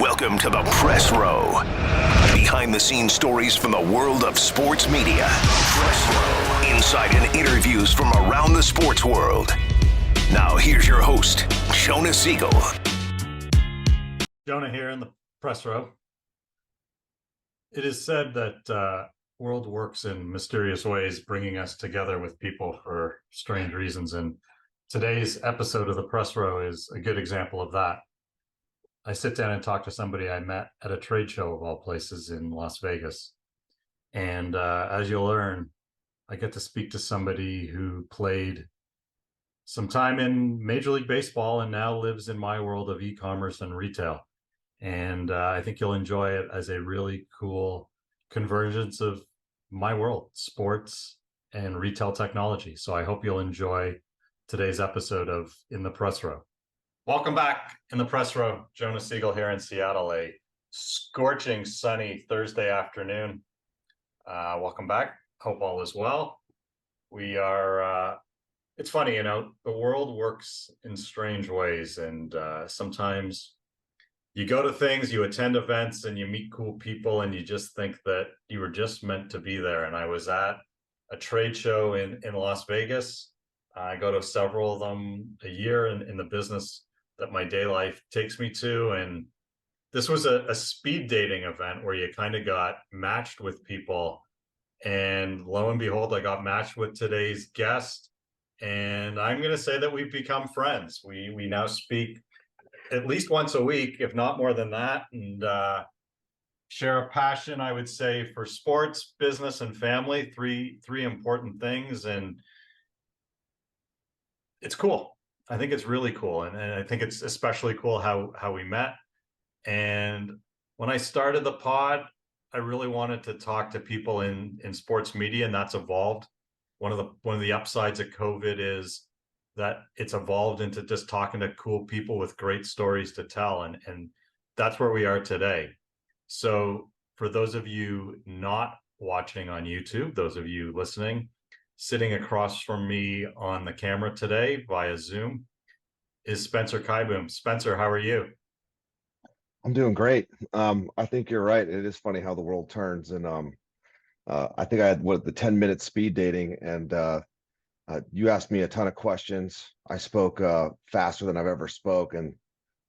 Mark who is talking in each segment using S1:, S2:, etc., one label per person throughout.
S1: Welcome to the Pressrow. Behind-the-scenes stories from the world of sports media. Pressrow. Insight and interviews from around the sports world. Now here's your host, Jonah Siegel.
S2: Jonah here in the Pressrow. It is said that world works in mysterious ways, bringing us together with people for strange reasons. And today's episode of the Pressrow is a good example of that. I sit down and talk to somebody I met at a trade show of all places in Las Vegas. And as you'll learn, I get to speak to somebody who played some time in Major League Baseball and now lives in my world of e-commerce and retail. And I think you'll enjoy it as a really cool convergence of my world, sports and retail technology. So I hope you'll enjoy today's episode of In the Pressrow. Welcome back in the Pressrow. Jonah Siegel here in Seattle, a scorching sunny Thursday afternoon. Welcome back. Hope all is well. We are, it's funny, you know, the world works in strange ways, and sometimes you go to things, you attend events, and you meet cool people, and you just think that you were just meant to be there. And I was at a trade show in Las Vegas. I go to several of them a year in the business that my day life takes me to. And this was a speed dating event where you kind of got matched with people. And lo and behold, I got matched with today's guest. And I'm going to say that we've become friends. We now speak at least once a week, if not more than that, and share a passion, I would say, for sports, business, and family, three important things. And it's cool. I think it's really cool. And I think it's especially cool how we met. And when I started the pod, I really wanted to talk to people in sports media, and that's evolved. One of the upsides of COVID is that it's evolved into just talking to cool people with great stories to tell. And that's where we are today. So for those of you not watching on YouTube, those of you listening, sitting across from me on the camera today via Zoom is Spencer Kieboom. Spencer, how are you?
S3: I'm doing great. I think you're right. It is funny how the world turns. And I think I had the 10-minute speed dating, and you asked me a ton of questions. I spoke faster than I've ever spoke. And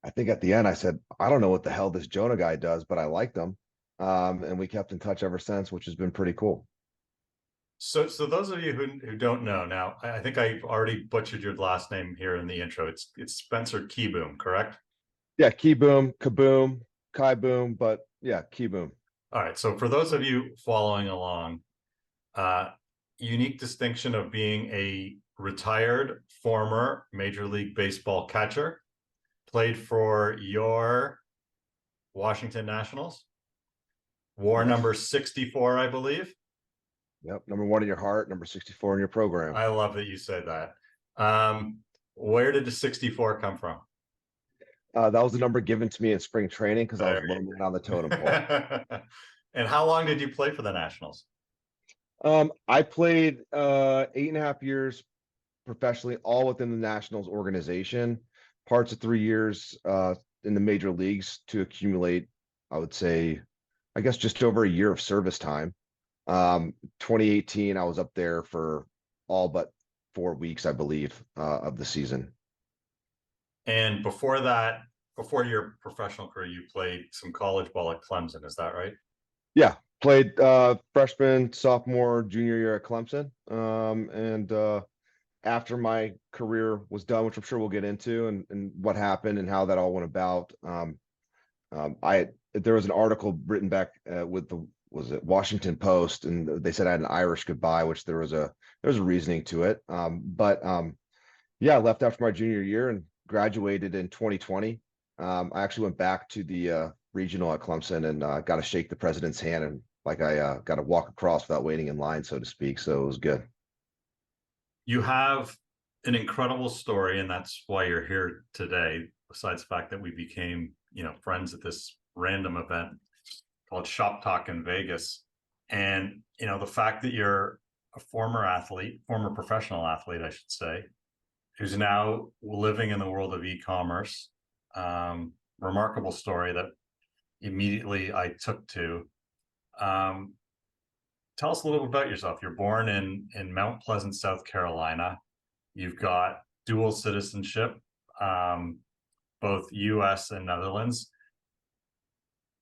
S3: I think at the end I said, I don't know what the hell this Jonah guy does, but I liked him. And we kept in touch ever since, which has been pretty cool.
S2: So those of you who don't know, now I think I've already butchered your last name here in the intro. It's Spencer Kieboom, correct?
S3: Yeah, Kieboom, Kaboom, Kieboom, but yeah, Kieboom.
S2: All right. So for those of you following along, unique distinction of being a retired former Major League Baseball catcher, played for your Washington Nationals, wore number 64, I believe.
S3: Yep, number 1 in your heart, number 64 in your program.
S2: I love that you said that. Where did the 64 come from?
S3: That was the number given to me in spring training because I was low man on the totem pole.
S2: And how long did you play for the Nationals?
S3: I played 8.5 years professionally, all within the Nationals organization, parts of 3 years in the major leagues to accumulate, I would say, I guess just over a year of service time. 2018, I was up there for all but 4 weeks, I believe, of the season.
S2: And before that, before your professional career, you played some college ball at Clemson. Is that right?
S3: Yeah, played freshman, sophomore, junior year at Clemson. And after my career was done, which I'm sure we'll get into, and what happened and how that all went about, there was an article written back with the Washington Post, and they said I had an Irish goodbye, which there was a reasoning to it. Yeah, I left after my junior year and graduated in 2020. I actually went back to the regional at Clemson and got to shake the president's hand, and I got to walk across without waiting in line, so to speak. So it was good.
S2: You have an incredible story, and that's why you're here today. Besides the fact that we became, friends at this random event called Shop Talk in Vegas. And, the fact that you're a former professional athlete, I should say, who's now living in the world of e-commerce. Remarkable story that immediately I took to. Tell us a little bit about yourself. You're born in Mount Pleasant, South Carolina. You've got dual citizenship, both U.S. and Netherlands.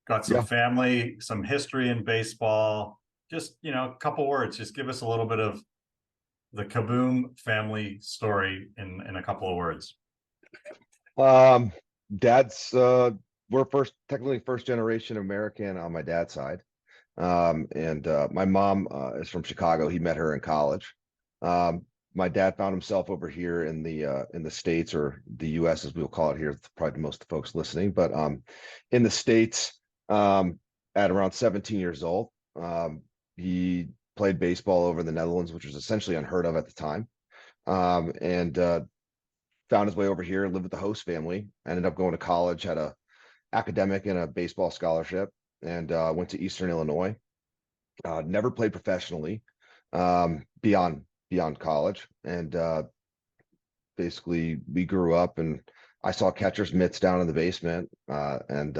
S2: Got some
S3: Yeah.
S2: family, some history in baseball. Just, a couple words. Just give us a little bit of the Kieboom family story in a couple of words.
S3: Dad's we're technically first generation American on my dad's side. And my mom is from Chicago. He met her in college. My dad found himself over here in the States, or the US as we'll call it here, probably most folks listening, but in the States at around 17 years old. He played baseball over in the Netherlands, which was essentially unheard of at the time. And found his way over here, lived with the host family, ended up going to college, had a academic and a baseball scholarship, and went to Eastern Illinois. Never played professionally beyond college. And basically we grew up and I saw catcher's mitts down in the basement. And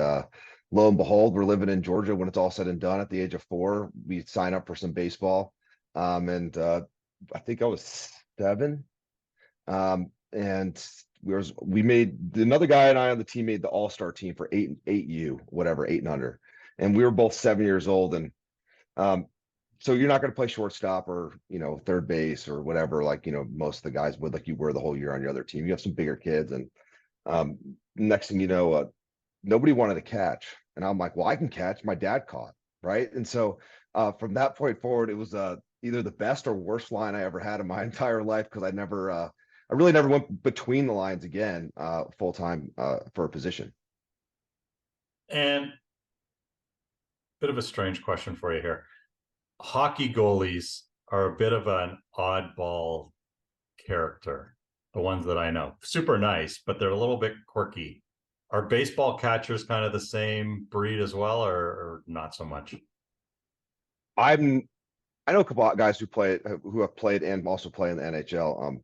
S3: lo and behold, we're living in Georgia when it's all said and done. At the age of 4, we sign up for some baseball. And I think I was 7. And we made another guy and I on the team made the all-star team for 8U, whatever, 8 and under. And we were both 7 years old. And so you're not going to play shortstop or, third base or whatever, like, most of the guys would, like you were the whole year on your other team. You have some bigger kids. And next thing you know, nobody wanted to catch. And I'm like, well, I can catch. My dad caught. Right. And so from that point forward, it was either the best or worst line I ever had in my entire life, because I really never went between the lines again full time for a position.
S2: And bit of a strange question for you here. Hockey goalies are a bit of an oddball character, the ones that I know. Super nice, but they're a little bit quirky. Are baseball catchers kind of the same breed as well, or not so much?
S3: I know a couple of guys who have played and also play in the NHL.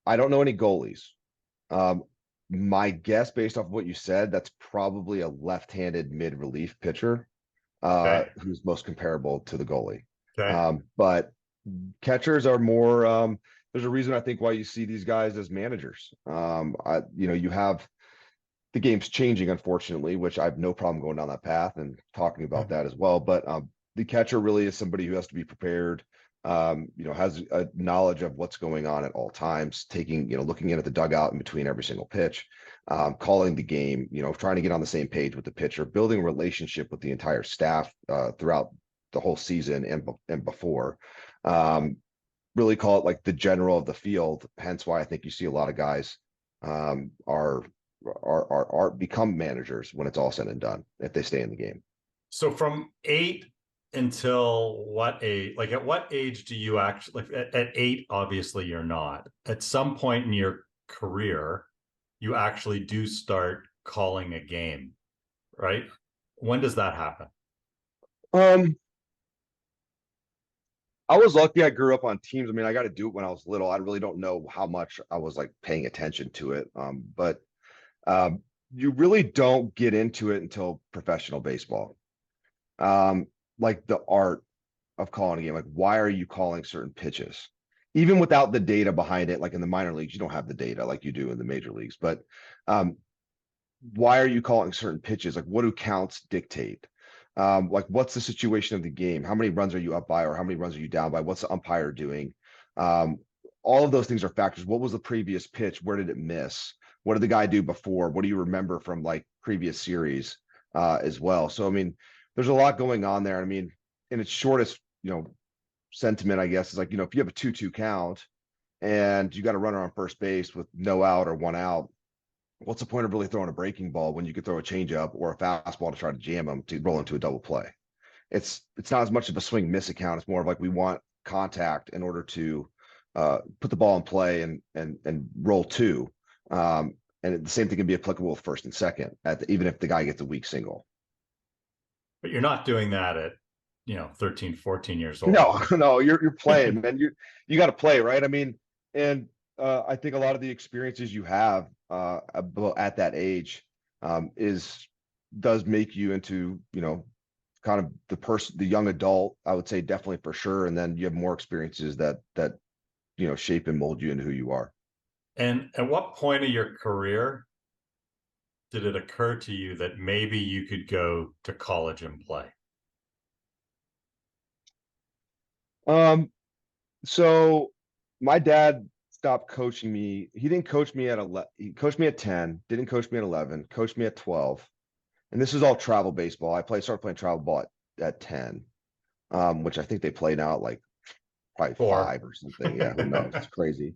S3: I don't know any goalies. My guess, based off of what you said, that's probably a left-handed mid-relief pitcher who's most comparable to the goalie.
S2: Okay.
S3: But catchers are more. There's a reason I think why you see these guys as managers. You have the game's changing, unfortunately, which I have no problem going down that path and talking about that as well. But the catcher really is somebody who has to be prepared. Has a knowledge of what's going on at all times, looking in at the dugout in between every single pitch, calling the game, trying to get on the same page with the pitcher, building a relationship with the entire staff throughout the whole season and before. Really call it like the general of the field. Hence why I think you see a lot of guys are become managers when it's all said and done, if they stay in the game.
S2: So from 8 until what age? Like, at what age do you actually, at 8, obviously you're not. At some point in your career, you actually do start calling a game, right? When does that happen?
S3: I was lucky. I grew up on teams. I mean, I got to do it when I was little. I really don't know how much I was like paying attention to it. But you really don't get into it until professional baseball. Like the art of calling a game, like why are you calling certain pitches? Even without the data behind it, like in the minor leagues, you don't have the data like you do in the major leagues. But why are you calling certain pitches? Like what do counts dictate? Like what's the situation of the game? How many runs are you up by, or how many runs are you down by? What's the umpire doing? All of those things are factors. What was the previous pitch? Where did it miss? What did the guy do before? What do you remember from like previous series as well? So, I mean, there's a lot going on there. I mean, in its shortest, sentiment, I guess, is like, if you have a 2-2 count and you got a runner on first base with no out or 1 out, what's the point of really throwing a breaking ball when you could throw a changeup or a fastball to try to jam them to roll into a double play? It's not as much of a swing miss account. It's more of like, we want contact in order to put the ball in play and roll 2. And the same thing can be applicable with first and second, even if the guy gets a weak single.
S2: But you're not doing that at 13, 14 years old.
S3: No, you're playing, man. You got to play, right? I mean, and I think a lot of the experiences you have at that age is does make you into, kind of the young adult, I would say definitely for sure. And then you have more experiences that shape and mold you into who you are.
S2: And at what point of your career did it occur to you that maybe you could go to college and play?
S3: So my dad stopped coaching me. He didn't coach me at 11. He coached me at 10, didn't coach me at 11, coached me at 12. And this is all travel baseball. Started playing travel ball at 10, which I think they play now at like probably
S2: 4.
S3: 5 or something. Yeah, who knows? It's crazy.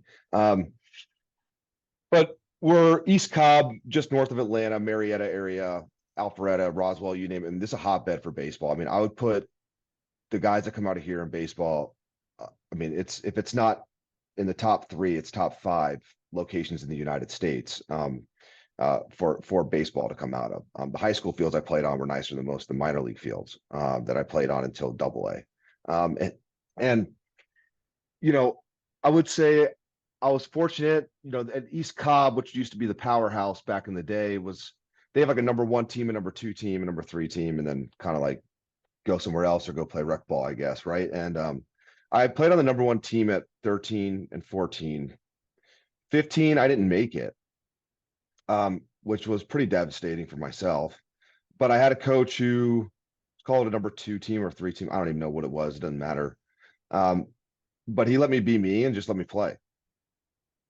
S3: But we're East Cobb, just north of Atlanta, Marietta area, Alpharetta, Roswell, you name it. And this is a hotbed for baseball. I mean, I would put the guys that come out of here in baseball. I mean, if it's not in the top 3, it's top 5 locations in the United States for baseball to come out of. The high school fields I played on were nicer than most of the minor league fields that I played on until AA. And I would say I was fortunate, at East Cobb, which used to be the powerhouse back in the day, they have like a number 1 team, a number 2 team, a number 3 team, and then kind of like go somewhere else or go play rec ball, I guess, right? And I played on the number 1 team at 13 and 14. 15, I didn't make it, which was pretty devastating for myself. But I had a coach who called it a number 2 team or 3 team. I don't even know what it was. It doesn't matter. But he let me be me and just let me play.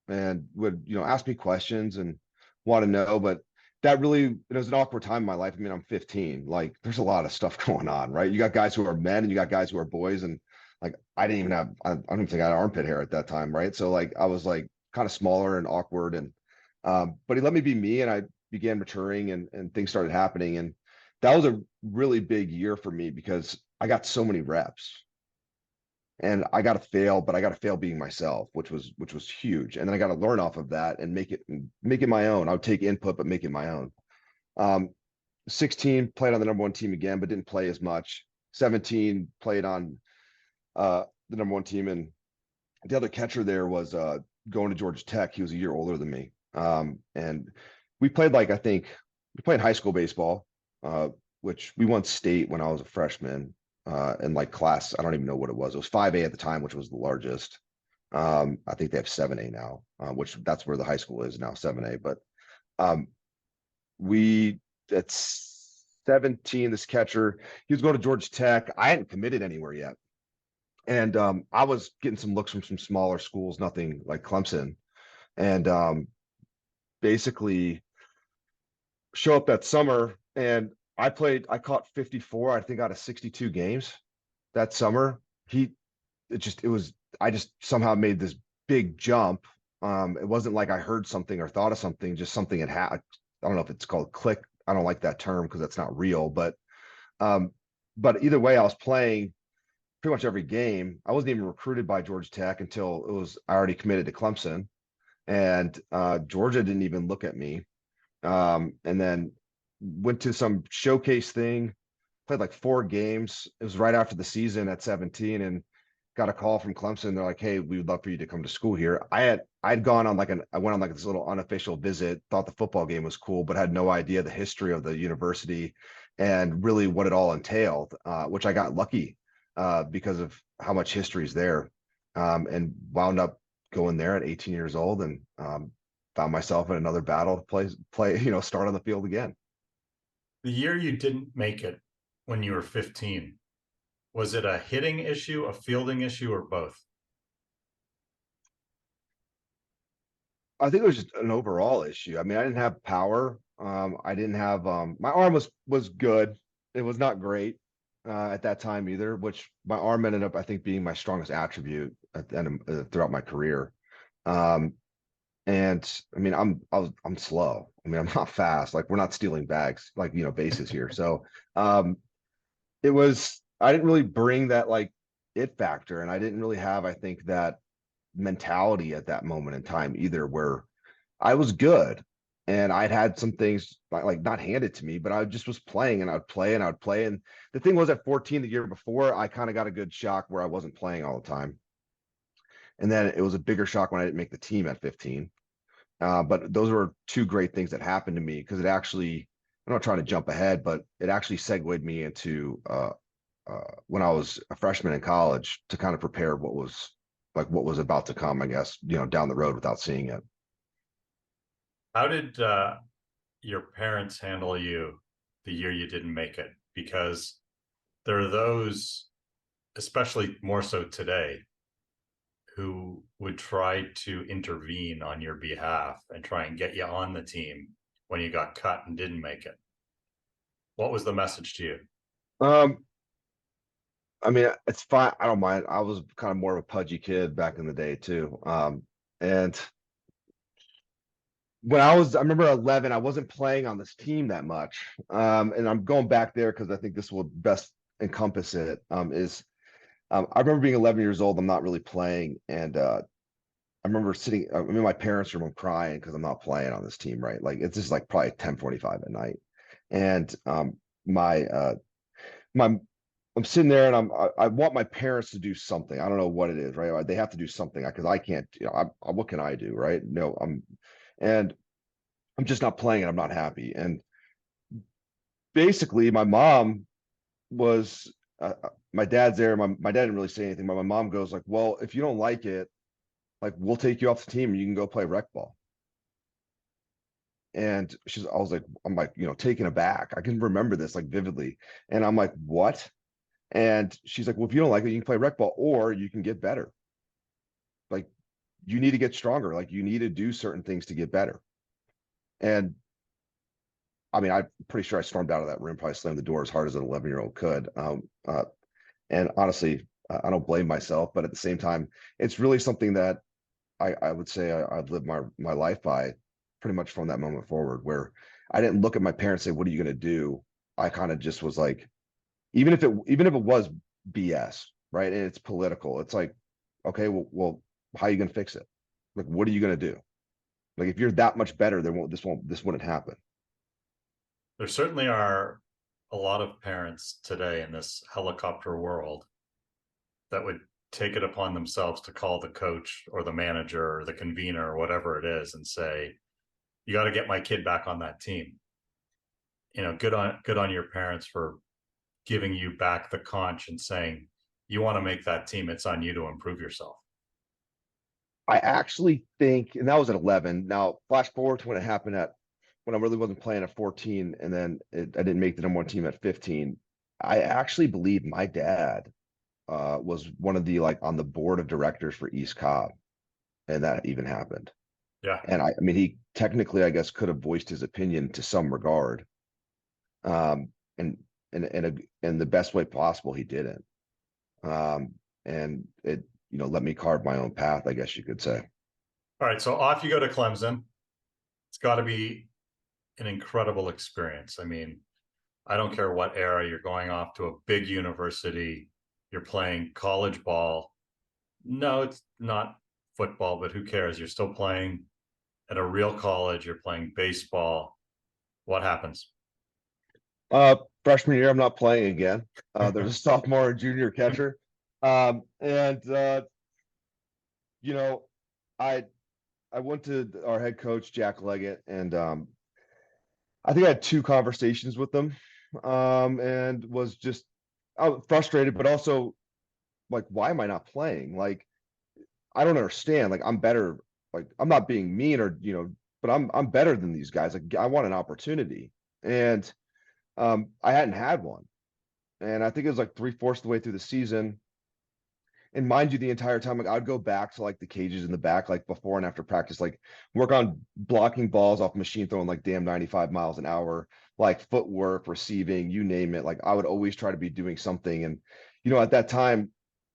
S3: And would, ask me questions and want to know. But that really, it was an awkward time in my life. I mean, I'm 15. Like, there's a lot of stuff going on, right? You got guys who are men and you got guys who are boys. And like, I don't even think I had armpit hair at that time, right? So like, I was like kind of smaller and awkward. And but he let me be me, and I began maturing, and things started happening. And that was a really big year for me because I got so many reps. And I got to fail, but I got to fail being myself, which was huge. And then I got to learn off of that and make it my own. I would take input, but make it my own. 16 played on the number 1 team again, but didn't play as much. 17 played on the number 1 team, and the other catcher there was going to Georgia Tech. He was a year older than me, and we played we played high school baseball, which we won state when I was a freshman. In like class, I don't even know what it was. It was 5A at the time, which was the largest. I think they have 7A now, which that's where the high school is now, 7A. But we at 17, this catcher, he was going to Georgia Tech. I hadn't committed anywhere yet. And I was getting some looks from some smaller schools, nothing like Clemson. And basically show up that summer, and I caught 54, I think, out of 62 games that summer. I just somehow made this big jump. It wasn't like I heard something or thought of something, just something had happened. I don't know if it's called click. I don't like that term because that's not real, but either way, I was playing pretty much every game. I wasn't even recruited by Georgia Tech until I already committed to Clemson, and Georgia didn't even look at me. And then went to some showcase thing, played like 4 games. It was right after the season at 17, and got a call from Clemson. They're like, "Hey, we would love for you to come to school here." I'd gone on I went on like this little unofficial visit, thought the football game was cool, but had no idea the history of the university and really what it all entailed, which I got lucky because of how much history is there, and wound up going there at 18 years old, and found myself in another battle to play, start on the field again.
S2: The year you didn't make it when you were 15, was it a hitting issue, a fielding issue, or both?
S3: I think it was just an overall issue. I mean, I didn't have power. I didn't have my arm was good. It was not great at that time either, which my arm ended up, I think, being my strongest attribute at the end throughout my career. And I mean, I'm slow. I mean, I'm not fast. Like, we're not stealing bags, like, bases here. So I didn't really bring that like it factor, and I didn't really have, I think, that mentality at that moment in time either, where I was good and I'd had some things like not handed to me, but I just was playing, and I'd play and I'd play. And the thing was, at 14, the year before, I kind of got a good shock where I wasn't playing all the time. And then it was a bigger shock when I didn't make the team at 15. But those were 2 great things that happened to me, because it actually, I'm not trying to jump ahead, but it actually segued me into when I was a freshman in college to kind of prepare what was about to come, I guess, down the road without seeing it.
S2: How did your parents handle you the year you didn't make it? Because there are those, especially more so today, who would try to intervene on your behalf and try and get you on the team when you got cut and didn't make it. What was the message to you?
S3: I mean, it's fine. I don't mind. I was kind of more of a pudgy kid back in the day too. And I remember 11, I wasn't playing on this team that much. And I'm going back there because I think this will best encompass it. I remember being 11 years old. I'm not really playing, and I remember sitting. I'm in my parents' room. I'm crying because I'm not playing on this team. Right, like it's just like probably 10:45 at night, and my I'm sitting there, and I want my parents to do something. I don't know what it is. Right, they have to do something because I can't. What can I do? Right? No, and I'm just not playing, and I'm not happy. And basically, my mom was. My dad's there. My dad didn't really say anything, but my mom goes like, "Well, if you don't like it, like we'll take you off the team and you can go play rec ball." And I'm like, taken aback. I can remember this like vividly. And I'm like, what? And she's like, well, if you don't like it, you can play rec ball or you can get better. Like you need to get stronger. Like you need to do certain things to get better. And I mean, I'm pretty sure I stormed out of that room, probably slammed the door as hard as an 11-year-old could. And honestly, I don't blame myself, but at the same time, it's really something that I would say I've lived my life by pretty much from that moment forward, where I didn't look at my parents and say, what are you going to do? I kind of just was like, even if it was BS, right? And it's political, it's like, okay, well, how are you going to fix it? Like, what are you going to do? Like, if you're that much better, this wouldn't happen.
S2: There certainly are a lot of parents today in this helicopter world that would take it upon themselves to call the coach or the manager or the convener or whatever it is and say, you got to get my kid back on that team. Good on your parents for giving you back the conch and saying, you want to make that team, it's on you to improve yourself.
S3: I actually think, and that was at 11. Now, flash forward to when it happened when I really wasn't playing at 14, and then I didn't make the number one team at 15. I actually believe my dad was one of the on the board of directors for East Cobb, and that even happened.
S2: Yeah.
S3: And I mean, he technically, I guess, could have voiced his opinion to some regard, and in the best way possible, he didn't. And it, let me carve my own path, I guess you could say.
S2: All right, so off you go to Clemson. It's got to be an incredible experience. I mean, I don't care what era you're going off to a big university. You're playing college ball. No, it's not football, but who cares? You're still playing at a real college. You're playing baseball. What happens?
S3: Freshman year, I'm not playing again. There's a sophomore and junior catcher. I went to our head coach, Jack Leggett, and I think I had 2 conversations with them, and was just frustrated, but also like, why am I not playing? Like, I don't understand. Like, I'm better. Like, I'm not being mean or, but I'm better than these guys. Like, I want an opportunity. And I hadn't had one. And I think it was like 3/4 of the way through the season. And mind you, the entire time, like I'd go back to like the cages in the back, like before and after practice, like work on blocking balls off machine throwing like damn 95 miles an hour, like footwork, receiving, you name it. Like I would always try to be doing something. And, at that time,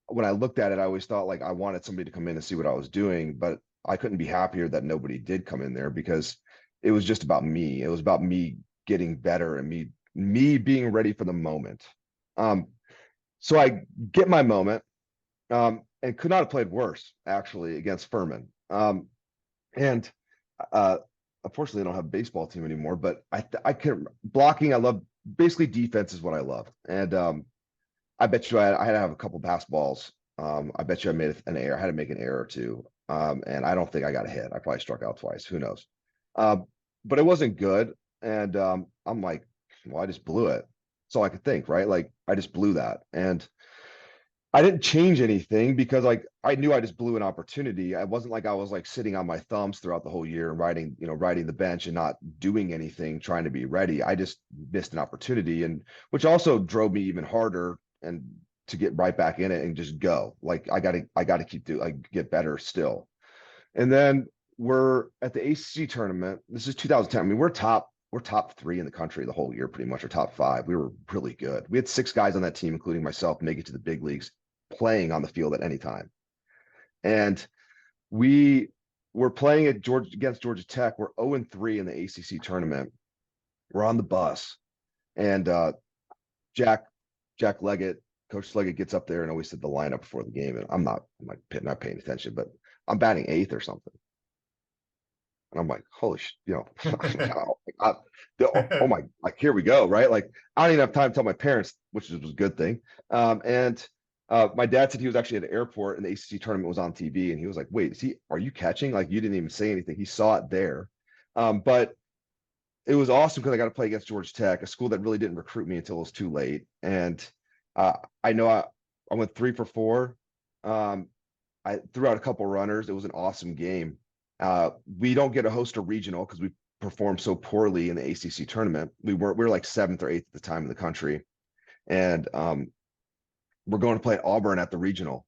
S3: when I looked at it, I always thought like I wanted somebody to come in and see what I was doing, but I couldn't be happier that nobody did come in there because it was just about me. It was about me getting better and me being ready for the moment. So I get my moment. And could not have played worse actually against Furman. And unfortunately, I don't have a baseball team anymore. But I can blocking. I love basically defense is what I love. And I bet you I had to have a couple pass balls. I bet you I made an error. I had to make an error or two. And I don't think I got a hit. I probably struck out twice. Who knows? But it wasn't good. And I'm like, well, I just blew it. That's all I could think, right? Like I just blew that. And I didn't change anything because like I knew I just blew an opportunity. I wasn't like I was like sitting on my thumbs throughout the whole year and riding the bench and not doing anything, trying to be ready. I just missed an opportunity, and which also drove me even harder and to get right back in it and just go. Like I gotta keep like get better still. And then we're at the ACC tournament. This is 2010. I mean, we're top three in the country the whole year, pretty much, or top five. We were really good. We had 6 guys on that team, including myself, make it to the big leagues, playing on the field at any time. And we were playing against Georgia Tech. We're 0-3 in the ACC tournament. We're on the bus, and Jack Leggett, Coach Leggett gets up there and always said the lineup before the game, and I'm like not paying attention, but I'm batting 8th or something. And I'm like, holy oh my, like, here we go, right? Like, I don't even have time to tell my parents, which was a good thing. And my dad said he was actually at the airport and the ACC tournament was on TV, and he was like, wait, are you catching? Like, you didn't even say anything. He saw it there. But it was awesome because I got to play against Georgia Tech, a school that really didn't recruit me until it was too late. And I know I went 3 for 4. I threw out a couple runners. It was an awesome game. We don't get to host a regional because we performed so poorly in the ACC tournament. We were like 7th or 8th at the time in the country, and we're going to play Auburn at the regional,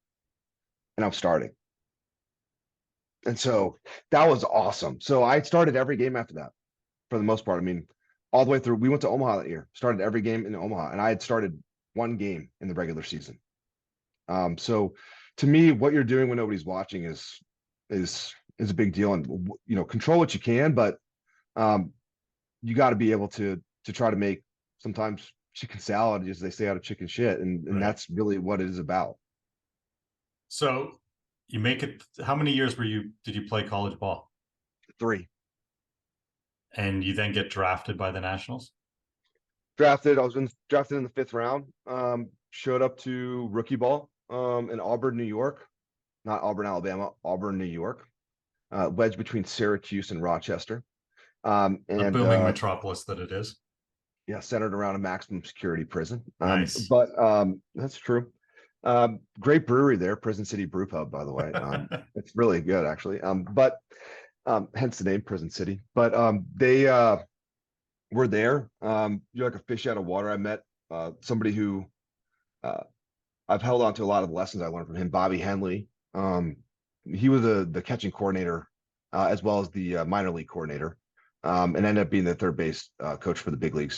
S3: and I'm starting. And so that was awesome. So I started every game after that, for the most part. I mean, all the way through. We went to Omaha that year, started every game in Omaha, and I had started 1 game in the regular season. So to me, what you're doing when nobody's watching is a big deal, and control what you can, but you got to be able to try to make sometimes chicken salad, as they say, out of chicken shit, and
S2: Right.
S3: that's really what it is about.
S2: So you make it. How many years did you play college ball?
S3: 3.
S2: And you then get drafted by the Nationals?
S3: Drafted. I was drafted in the 5th round. Showed up to rookie ball in Auburn, New York. Not Auburn, Alabama, Auburn, New York. Wedged between Syracuse and Rochester.
S2: The booming metropolis that it is.
S3: Yeah, centered around a maximum security prison.
S2: Nice.
S3: But that's true. Great brewery there, Prison City Brew Pub, by the way. It's really good, actually. But hence the name Prison City. But they were there. You're like a fish out of water. I met somebody who I've held on to a lot of the lessons I learned from him, Bobby Henley. He was the catching coordinator as well as the minor league coordinator, and ended up being the third base coach for the big league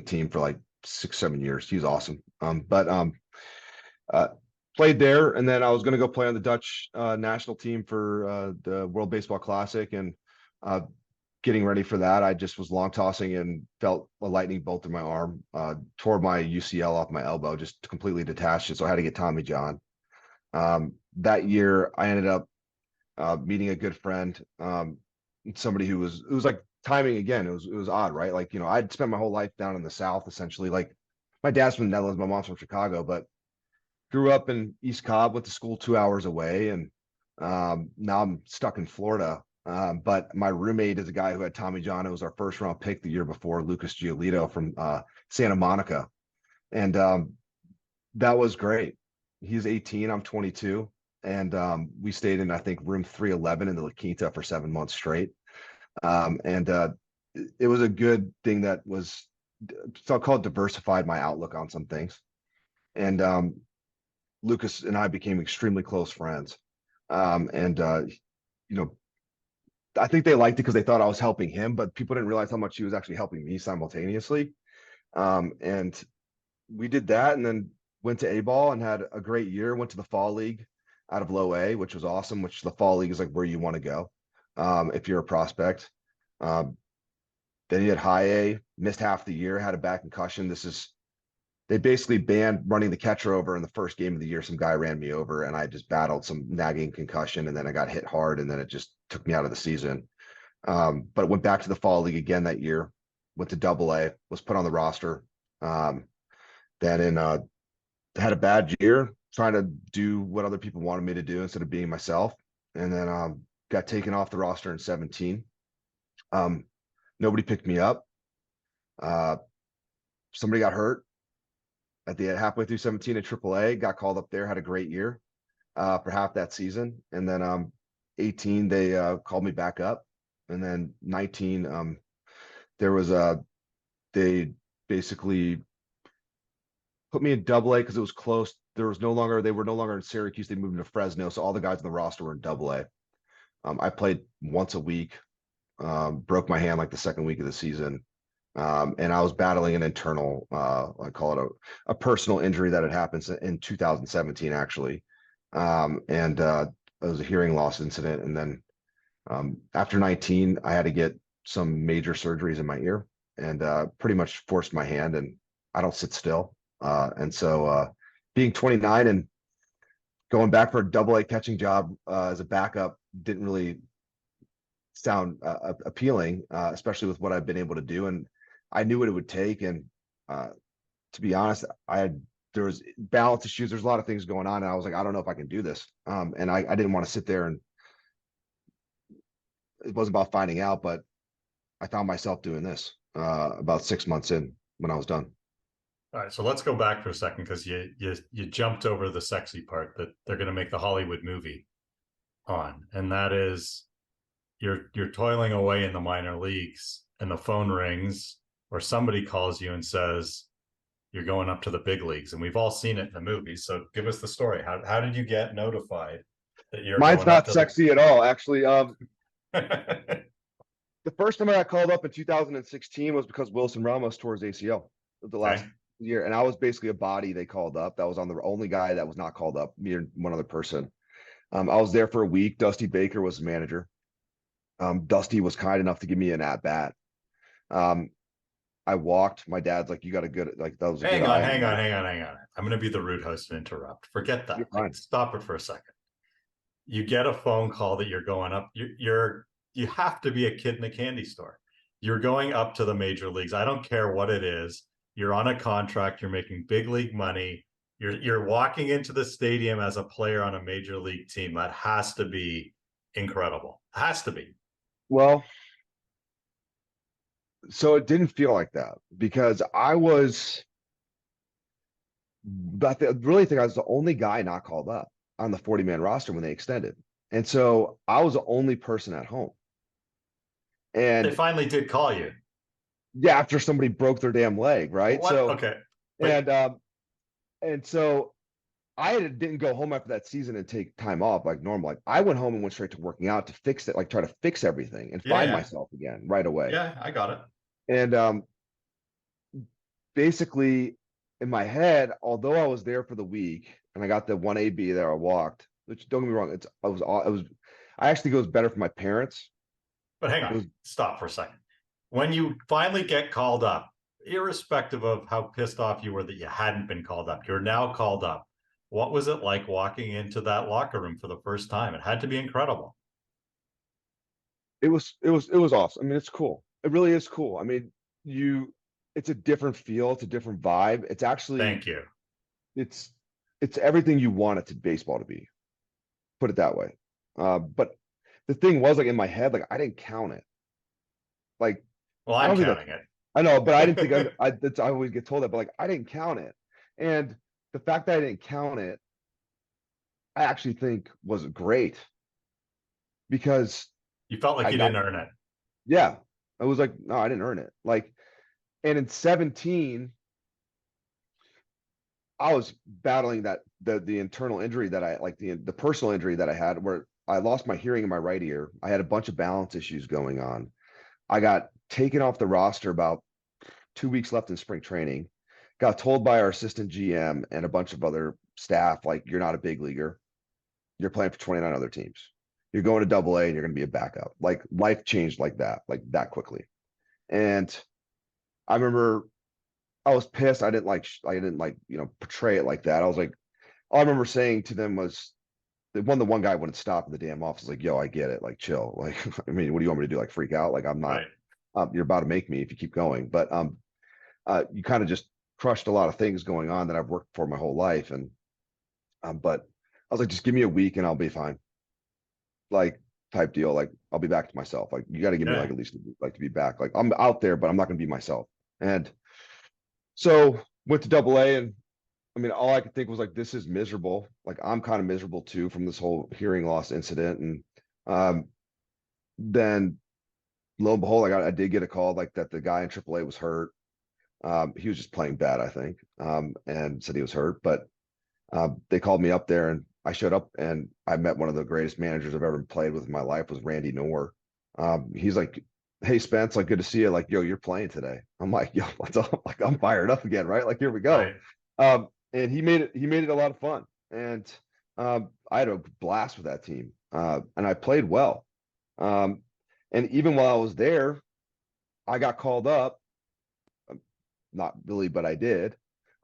S3: team for like 6-7 years. He was awesome. Played there, and then I was going to go play on the Dutch national team for the World Baseball Classic, and getting ready for that, I just was long tossing and felt a lightning bolt in my arm, tore my UCL off my elbow, just completely detached it. So I had to get Tommy John. That year, I ended up meeting a good friend, somebody it was like timing again. It was odd, right? Like, I'd spent my whole life down in the South, essentially. Like, my dad's from the Netherlands, my mom's from Chicago, but grew up in East Cobb, went to school 2 hours away, and now I'm stuck in Florida. But my roommate is a guy who had Tommy John. It was our first round pick the year before, Lucas Giolito from Santa Monica. And that was great. He's 18, I'm 22. And we stayed in, I think, room 311 in the La Quinta for 7 months straight. And it was a good thing that was so-called diversified my outlook on some things. And Lucas and I became extremely close friends. I think they liked it because they thought I was helping him, but people didn't realize how much he was actually helping me simultaneously. And we did that, and then went to A-ball and had a great year. Went to the fall league out of low A, which was awesome, which the fall league is like where you want to go if you're a prospect. Then he had high A, missed half the year, had a back concussion. They basically banned running the catcher over in the first game of the year. Some guy ran me over, and I just battled some nagging concussion, and then I got hit hard, and then it just took me out of the season. But went back to the fall league again that year, went to Double A, was put on the roster. Then had a bad year, trying to do what other people wanted me to do instead of being myself. And then got taken off the roster in 17. Nobody picked me up. Uh, somebody got hurt at the halfway through 17 at AAA, got called up there, had a great year for half that season. And then 18, they called me back up. And then 19, there was they basically put me in AA because it was close. They were no longer in Syracuse. They moved into Fresno. So all the guys on the roster were in AA. I played once a week, broke my hand like the second week of the season. And I was battling an internal, I call it a personal injury that had happened in 2017, actually. It was a hearing loss incident. And then after 19, I had to get some major surgeries in my ear and pretty much forced my hand, and I don't sit still. Being 29 and going back for a AA catching job as a backup didn't really sound appealing, especially with what I've been able to do. And I knew what it would take. And to be honest, there was balance issues. There's a lot of things going on. And I was like, I don't know if I can do this. And I didn't want to sit there, and it wasn't about finding out, but I found myself doing this about 6 months in when I was done.
S2: All right, so let's go back for a second, because you jumped over the sexy part that they're going to make the Hollywood movie on, and that is you're toiling away in the minor leagues, and the phone rings, or somebody calls you and says you're going up to the big leagues, and we've all seen it in the movie. So give us the story. How did you get notified that you're
S3: Mine's
S2: going
S3: not
S2: up to
S3: sexy at all, actually.
S2: the...
S3: The first time I got called up in 2016 was because Wilson Ramos tore his ACL the last year, and I was basically a body they called up. That was on the only guy that was not called up, me and one other person. I was there for a week. Dusty Baker was the manager. Dusty was kind enough to give me an at bat. I walked. My dad's like, "You got a good like that was a
S2: Hang
S3: good
S2: on,
S3: eye."
S2: hang on. I'm going to be the rude host and interrupt. Forget that. Like, stop it for a second. You get a phone call that you're going up. You have to be a kid in a candy store. You're going up to the major leagues. I don't care what it is. You're on a contract. You're making big league money. You're walking into the stadium as a player on a major league team. That has to be incredible. It has to be.
S3: Well, so it didn't feel like that because I really think I was the only guy not called up on the 40-man roster when they extended. And so I was the only person at home. And
S2: they finally did call you.
S3: Yeah, after somebody broke their damn leg, right?
S2: What?
S3: So
S2: okay.
S3: And so I didn't go home after that season and take time off like normal. Like I went home and went straight to working out to fix it, like try to fix everything and find myself again right away.
S2: Yeah, I got it.
S3: And basically in my head, although I was there for the week and I got the 1AB there, I walked, which don't get me wrong, I actually think it was better for my parents.
S2: But hang on, stop for a second. When you finally get called up, irrespective of how pissed off you were that you hadn't been called up, you're now called up. What was it like walking into that locker room for the first time? It had to be incredible.
S3: It was awesome. I mean, it's cool. It really is cool. I mean, it's a different feel, it's a different vibe. It's actually,
S2: thank you.
S3: It's everything you want it to baseball to be. Put it that way. But the thing was, like in my head, like I didn't count it. Like,
S2: well, I'm counting it.
S3: I know, but I didn't think I always get told that, but like I didn't count it. And the fact that I didn't count it, I actually think was great because
S2: you felt like you didn't earn it.
S3: Yeah. I was like, no, I didn't earn it. Like, and in 17, I was battling the internal injury that I like the personal injury that I had where I lost my hearing in my right ear. I had a bunch of balance issues going on. I got taken off the roster about 2 weeks left in spring training. Got told by our assistant GM and a bunch of other staff, like, you're not a big leaguer. You're playing for 29 other teams. You're going to AA and you're going to be a backup. Like life changed like that quickly. And I remember I was pissed. I didn't portray it like that. I was like, all I remember saying to them was the one guy wouldn't stop in the damn office. Like, yo, I get it. Like, chill. Like, I mean, what do you want me to do? Like, freak out? Like, I'm not, you're about to make me if you keep going. But you kind of just crushed a lot of things going on that I've worked for my whole life. And, but I was like, just give me a week and I'll be fine. Like, type deal. Like, I'll be back to myself. Like, you got to give me like at least like to be back. Like, I'm out there, but I'm not going to be myself. And so went to double A, and I mean, all I could think was like, this is miserable. Like, I'm kind of miserable too from this whole hearing loss incident. And then lo and behold, I did get a call like that the guy in AAA was hurt. He was just playing bad, I think, and said he was hurt. But they called me up there, and I showed up, and I met one of the greatest managers I've ever played with in my life, was Randy Knorr. He's like, "Hey Spence, like good to see you. Like, yo, you're playing today." I'm like, "Yo, what's up?" Like, I'm fired up again, right? Like, here we go.
S2: Right.
S3: And he made it a lot of fun, and I had a blast with that team, and I played well. And even while I was there, I got called up. Not really, but I did.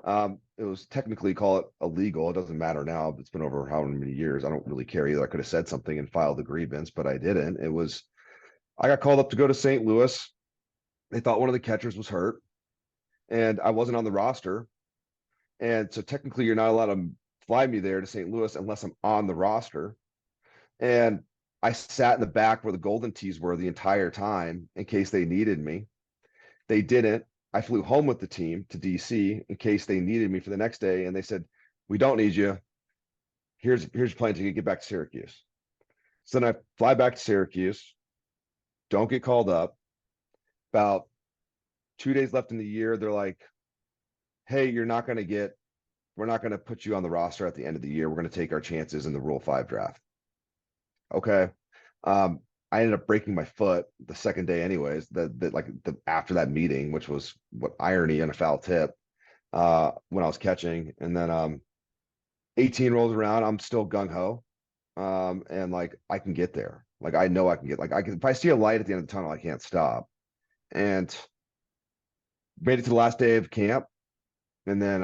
S3: It was technically, call it illegal. It doesn't matter now. It's been over how many years. I don't really care either. I could have said something and filed a grievance, but I didn't. I got called up to go to St. Louis. They thought one of the catchers was hurt, and I wasn't on the roster. And so technically, you're not allowed to fly me there to St. Louis unless I'm on the roster. And I sat in the back where the Golden Tees were the entire time in case they needed me. They didn't. I flew home with the team to DC in case they needed me for the next day, and they said, "We don't need you. Here's your plane to get back to Syracuse." So then I fly back to Syracuse, don't get called up. About 2 days left in the year, they're like, "Hey, we're not going to put you on the roster at the end of the year. We're going to take our chances in the Rule 5 draft." Okay. I ended up breaking my foot the second day anyways, after that meeting, which was what irony and a foul tip, when I was catching. And then 18 rolls around, I'm still gung-ho. And like, I can get there. Like, I know I can get, if I see a light at the end of the tunnel, I can't stop. And made it to the last day of camp. And then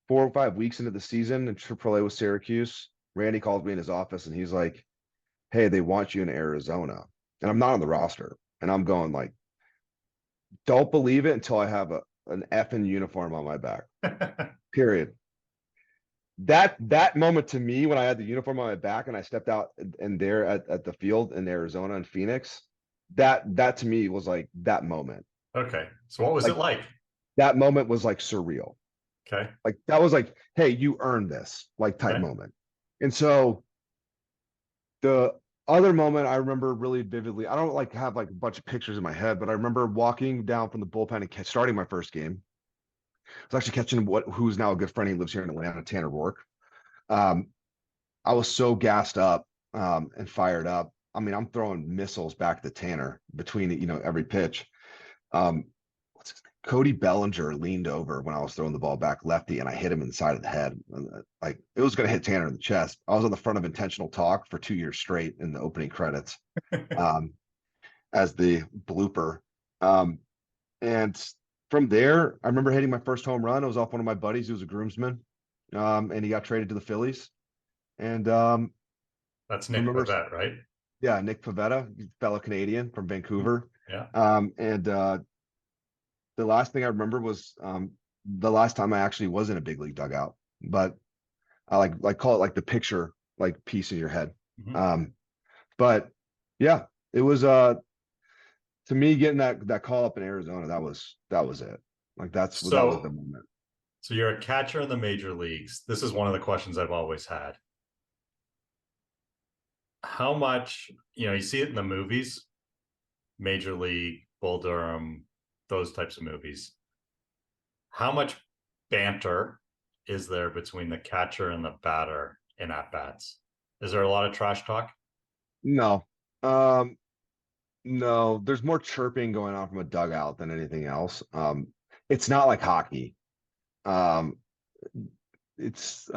S3: 4 or 5 weeks into the season in AAA with Syracuse, Randy calls me in his office, and he's like, "Hey, they want you in Arizona." And I'm not on the roster. And I'm going like, don't believe it until I have an effing uniform on my back. Period. That moment to me, when I had the uniform on my back and I stepped out and there at the field in Arizona and Phoenix, that to me was like that moment.
S2: Okay. So what was it like?
S3: That moment was like surreal.
S2: Okay.
S3: Like, that was like, hey, you earned this, like, type moment. And so the other moment I remember really vividly, I don't like have like a bunch of pictures in my head, but I remember walking down from the bullpen and starting my first game. I was actually catching who's now a good friend. He lives here in Atlanta, Tanner Rourke. I was so gassed up and fired up. I mean, I'm throwing missiles back to Tanner between every pitch. Cody Bellinger leaned over when I was throwing the ball back lefty, and I hit him in the side of the head. Like, it was going to hit Tanner in the chest. I was on the front of Intentional Talk for 2 years straight in the opening credits as the blooper. And from there, I remember hitting my first home run. It was off one of my buddies who was a groomsman, and he got traded to the Phillies. And
S2: that's Nick Pavetta, right?
S3: Yeah, Nick Pavetta, fellow Canadian from Vancouver.
S2: Yeah.
S3: And the last thing I remember was the last time I actually was in a big league dugout, but I like call it like the picture, like, piece in your head.
S2: Mm-hmm.
S3: But yeah, it was to me, getting that call up in Arizona, that was it. Like, that was the moment.
S2: So you're a catcher in the major leagues. This is one of the questions I've always had. How much, you see it in the movies, Major League, Bull Durham, those types of movies. How much banter is there between the catcher and the batter in at-bats? Is there a lot of trash talk?
S3: No. No, there's more chirping going on from a dugout than anything else. It's not like hockey. It's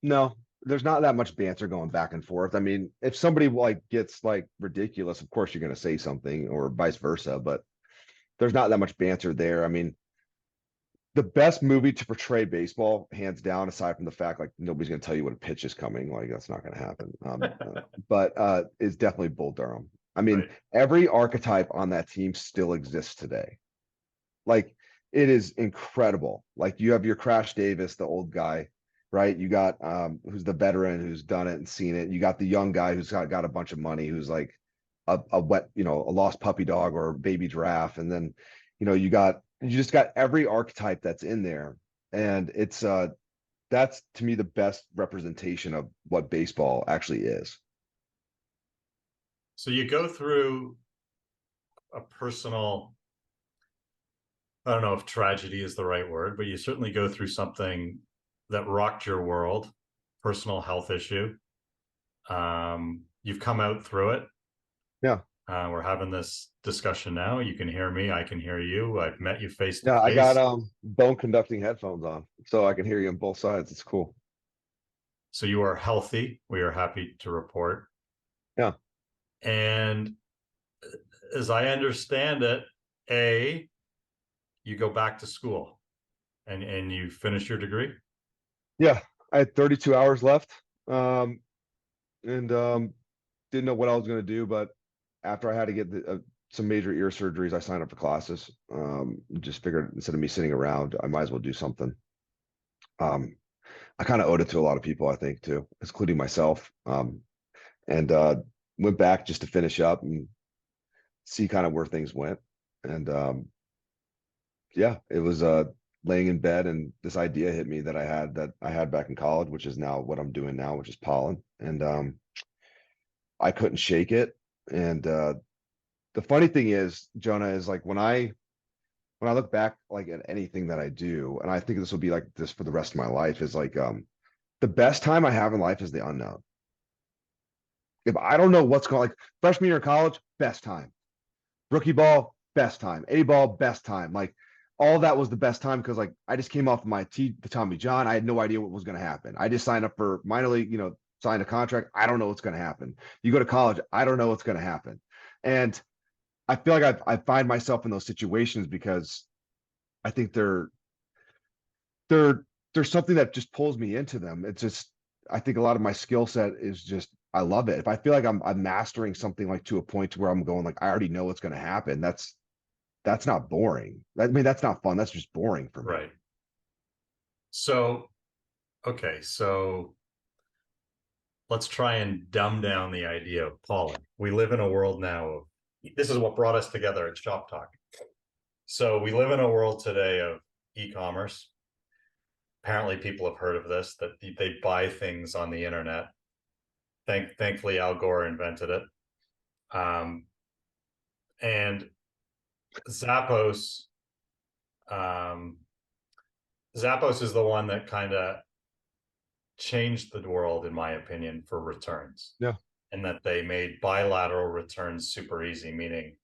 S3: no, there's not that much banter going back and forth. I mean, if somebody like gets like ridiculous, of course you're going to say something, or vice versa, but there's not that much banter there. I mean, the best movie to portray baseball, hands down, aside from the fact like nobody's going to tell you what a pitch is coming, like, that's not going to happen. But is definitely Bull Durham. I mean, every archetype on that team still exists today. Like, it is incredible. Like, you have your Crash Davis, the old guy, right? You got who's the veteran who's done it and seen it. You got the young guy who's got a bunch of money, who's like a wet, a lost puppy dog or a baby giraffe. And then, you just got every archetype that's in there. And that's to me the best representation of what baseball actually is.
S2: So you go through a personal, I don't know if tragedy is the right word, but you certainly go through something that rocked your world, personal health issue. You've come out through it.
S3: Yeah.
S2: We're having this discussion now. You can hear me. I can hear you. I've met you face to
S3: Yeah, I
S2: face.
S3: got bone conducting headphones on, so I can hear you on both sides. It's cool.
S2: So you are healthy. We are happy to report.
S3: Yeah.
S2: And as I understand it, you go back to school and you finish your degree?
S3: Yeah, I had 32 hours left. And didn't know what I was going to do, but after I had to get some major ear surgeries, I signed up for classes. Just figured instead of me sitting around, I might as well do something. I kind of owed it to a lot of people, I think, too, including myself. And went back just to finish up and see kind of where things went. And yeah, it was laying in bed, and this idea hit me that I had back in college, which is now what I'm doing now, which is pollen. And I couldn't shake it. And the funny thing is, Jonah, is like when I look back like at anything that I do, and I think this will be like this for the rest of my life, is like the best time I have in life is the unknown. If I don't know what's going, like freshman year of college, best time. Rookie ball, best time. A ball, best time. Like all that was the best time because like I just came off of the Tommy John. I had no idea what was going to happen. I just signed up for minor league, signed a contract. I don't know what's going to happen. You go to college, I don't know what's going to happen. And I feel like I find myself in those situations because I think there's something that just pulls me into them. It's just, I think a lot of my skill set is just, I love it. If I feel like I'm mastering something like to a point to where I'm going, like, I already know what's going to happen. That's not boring. I mean, that's not fun. That's just boring for me.
S2: Right. So, okay. So let's try and dumb down the idea of pollen. We live in a world now of, this is what brought us together at Shop Talk. So we live in a world today of e-commerce. Apparently people have heard of this, that they buy things on the internet. Thankfully, Al Gore invented it. And Zappos, Zappos is the one that kind of changed the world, in my opinion, for returns.
S3: Yeah.
S2: And that they made bilateral returns super easy, meaning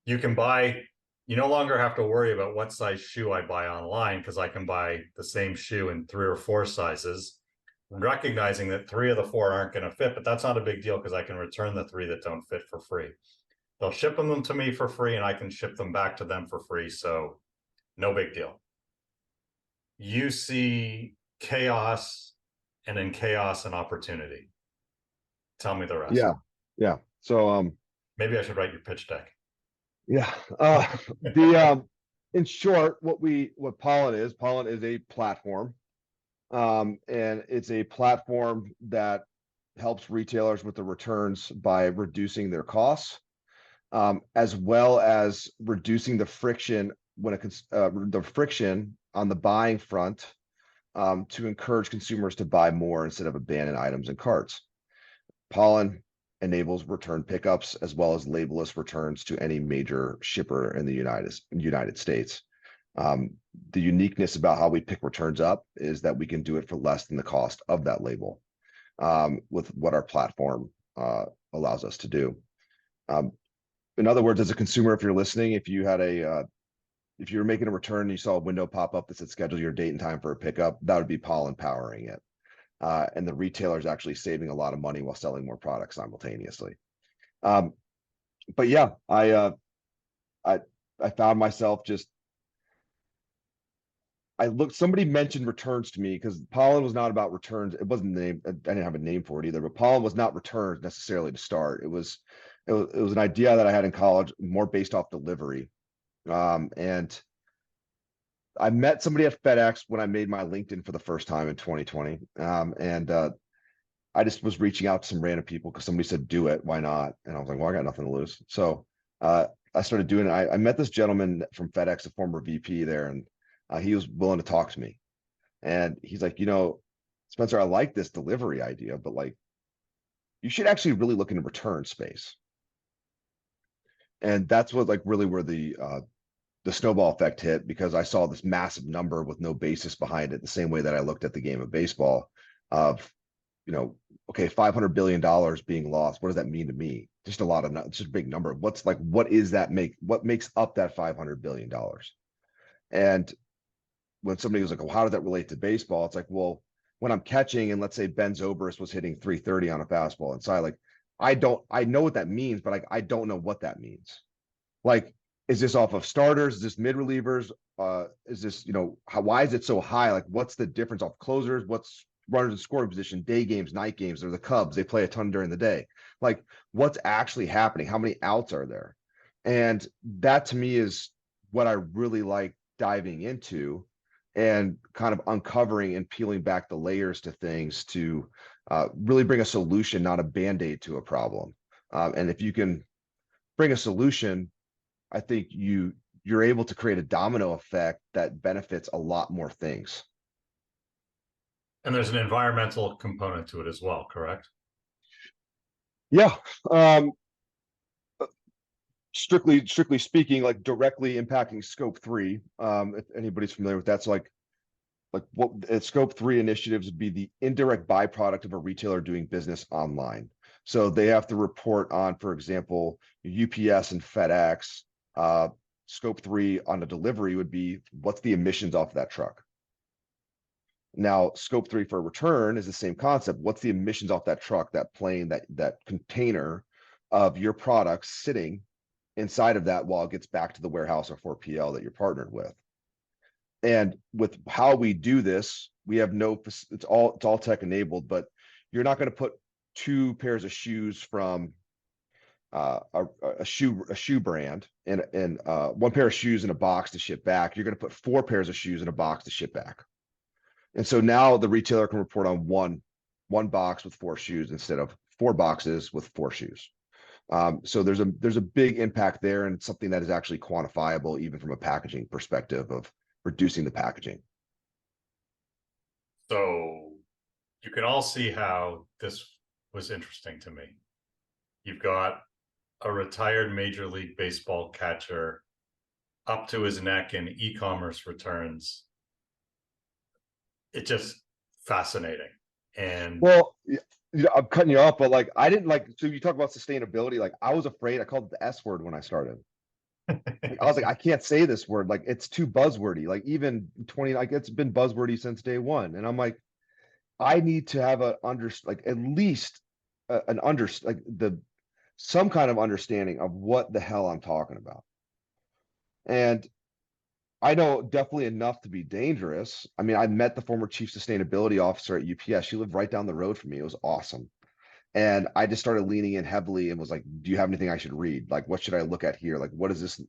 S2: you no longer have to worry about what size shoe I buy online because I can buy the same shoe in 3 or 4 sizes, recognizing that 3 of the 4 aren't going to fit, but that's not a big deal because I can return the 3 that don't fit for free. They'll ship them to me for free and I can ship them back to them for free. So no big deal. You see chaos, and in chaos, an opportunity. Tell me the rest.
S3: Yeah. Yeah. So,
S2: maybe I should write your pitch deck.
S3: Yeah. In short, what pollen is a platform. And it's a platform that helps retailers with the returns by reducing their costs, as well as reducing the friction the friction on the buying front, to encourage consumers to buy more instead of abandon items in carts. Pollen enables return pickups as well as labelless returns to any major shipper in the United States. The uniqueness about how we pick returns up is that we can do it for less than the cost of that label, with what our platform allows us to do. In other words, as a consumer, if you're listening, if you were making a return and you saw a window pop up that said schedule your date and time for a pickup, that would be pollen powering it. And the retailer is actually saving a lot of money while selling more products simultaneously. But yeah, I found myself somebody mentioned returns to me because pollen was not about returns. It wasn't named. I didn't have a name for it either, but pollen was not returns necessarily to start. It was an idea that I had in college, more based off delivery. And I met somebody at FedEx when I made my LinkedIn for the first time in 2020. And I just was reaching out to some random people because somebody said, do it. Why not? And I was like, well, I got nothing to lose. So I started doing it. I met this gentleman from FedEx, a former VP there, and he was willing to talk to me. And he's like, Spencer, I like this delivery idea, but like, you should actually really look into return space. And that's what like really where the snowball effect hit, because I saw this massive number with no basis behind it, the same way that I looked at the game of baseball of, okay, $500 billion being lost. What does that mean to me? Just a lot of, it's just a big number. What makes up that $500 billion? And when somebody was like, well, how does that relate to baseball? It's like, well, when I'm catching and let's say Ben Zobrist was hitting 330 on a fastball inside, like, I know what that means, but like, I don't know what that means. Like, is this off of starters? Is this mid relievers? Is this, why is it so high? Like, what's the difference off closers? What's runners in scoring position, day games, night games? They're the Cubs. They play a ton during the day. Like, what's actually happening? How many outs are there? And that to me is what I really like diving into and kind of uncovering and peeling back the layers to things to really bring a solution, not a band-aid to a problem. And if you can bring a solution, I think you're able to create a domino effect that benefits a lot more things.
S2: And there's an environmental component to it as well, correct?
S3: Yeah. Strictly speaking, like directly impacting scope 3. If anybody's familiar with that, so like what scope 3 initiatives would be the indirect byproduct of a retailer doing business online. So they have to report on, for example, UPS and FedEx. Scope 3 on a delivery would be, what's the emissions off that truck? Now, scope 3 for a return is the same concept. What's the emissions off that truck, that plane, that container of your product sitting inside of that while it gets back to the warehouse or 4PL that you're partnered with? And with how we do this, we have it's all tech enabled, but you're not going to put 2 pairs of shoes from a shoe brand and 1 pair of shoes in a box to ship back. You're going to put 4 pairs of shoes in a box to ship back. And so now the retailer can report on one box with 4 shoes instead of 4 boxes with 4 shoes. So there's a big impact there, and something that is actually quantifiable even from a packaging perspective of reducing the packaging.
S2: So you can all see how this was interesting to me. You've got a retired Major League Baseball catcher up to his neck in e-commerce returns. It's just fascinating. And
S3: well, I'm cutting you off, but like, I didn't like, so you talk about sustainability. Like, I was afraid. I called it the S word when I started. I was like, I can't say this word. Like, it's too buzzwordy. Like, even like it's been buzzwordy since day one. And I'm like, I need to have at least some kind of understanding of what the hell I'm talking about. And I know definitely enough to be dangerous. I mean, I met the former chief sustainability officer at UPS. She lived right down the road from me. It was awesome. And I just started leaning in heavily and was like, do you have anything I should read? Like, what should I look at here? Like, what is this?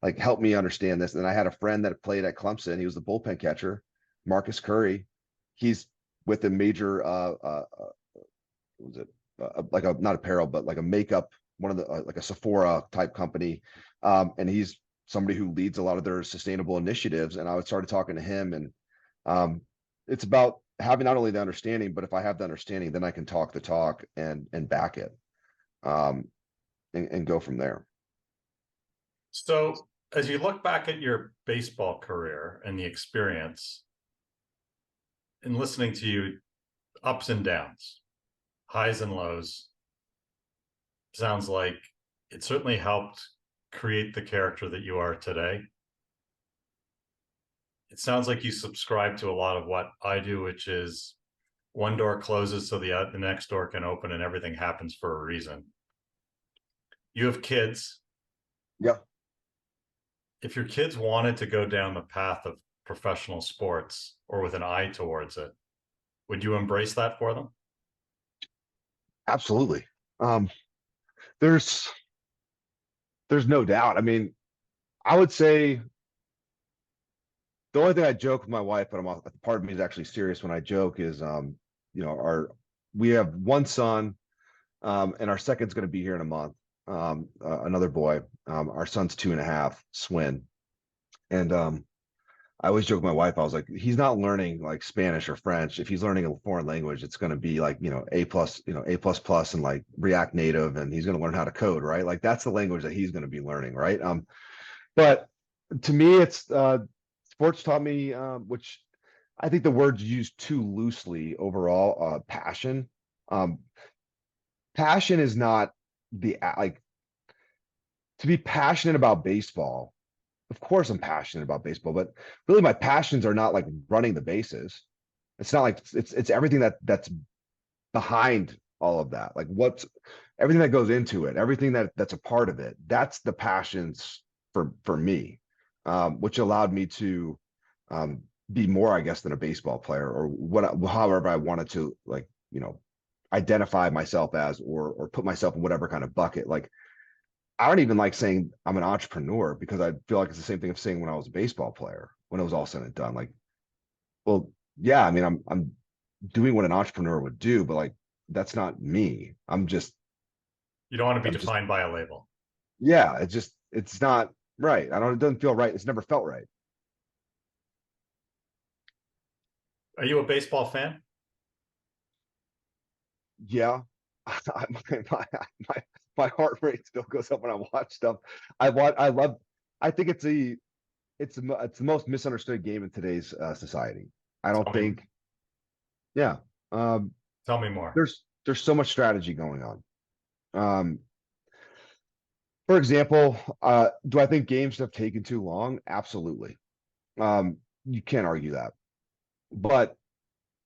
S3: Like, help me understand this. And I had a friend that played at Clemson. He was the bullpen catcher, Marcus Curry. He's with a major, like not apparel, but like a makeup, one of the, like a Sephora type company. And he's somebody who leads a lot of their sustainable initiatives. And I started talking to him, and it's about having not only the understanding, but if I have the understanding, then I can talk the talk and back it, and go from there.
S2: so as you look back at your baseball career and the experience, and listening to you, ups and downs, highs and lows, sounds like it certainly helped create the character that you are today. It sounds like you subscribe to a lot of what I do, which is one door closes so the next door can open, and everything happens for a reason. You have kids.
S3: Yeah.
S2: If your kids wanted to go down the path of professional sports or with an eye towards it, would you embrace that for them?
S3: Absolutely. There's no doubt. I mean, I would say the only thing I joke with my wife, but part of me is actually serious when I joke, is our we have one son, and our second's going to be here in a month. Another boy. Our son's 2.5, Swin. And I always joke with my wife, I was like, he's not learning like Spanish or French. If he's learning a foreign language, it's going to be like, A plus, A++ and like React Native, and he's going to learn how to code, right? Like that's the language that he's going to be learning, right? But to me, it's sports taught me, which I think the word's used too loosely overall, passion. Um, Passion is not like, to be passionate about baseball. Of course I'm passionate about baseball, but really my passions are not like running the bases. It's not like it's everything that's behind all of that. Like what's everything that goes into it, everything that's a part of it. That's the passions for me, which allowed me to be more, I guess, than a baseball player, or however I wanted to, like, identify myself as, or put myself in whatever kind of bucket. Like I don't even like saying I'm an entrepreneur, because I feel like it's the same thing of saying when I was a baseball player, when it was all said and done. Like, well, yeah, I mean, I'm doing what an entrepreneur would do, but like that's not me.
S2: You don't want to be
S3: I'm just
S2: defined by a label.
S3: Yeah, it's not right. It doesn't feel right. It's never felt right.
S2: Are you a baseball fan?
S3: Yeah. My heart rate still goes up when I watch stuff. I think it's the most misunderstood game in today's society. I don't
S2: Tell me,
S3: think, yeah. Um,
S2: tell me more.
S3: there's so much strategy going on. For example, do I think games have taken too long? Absolutely. You can't argue that. But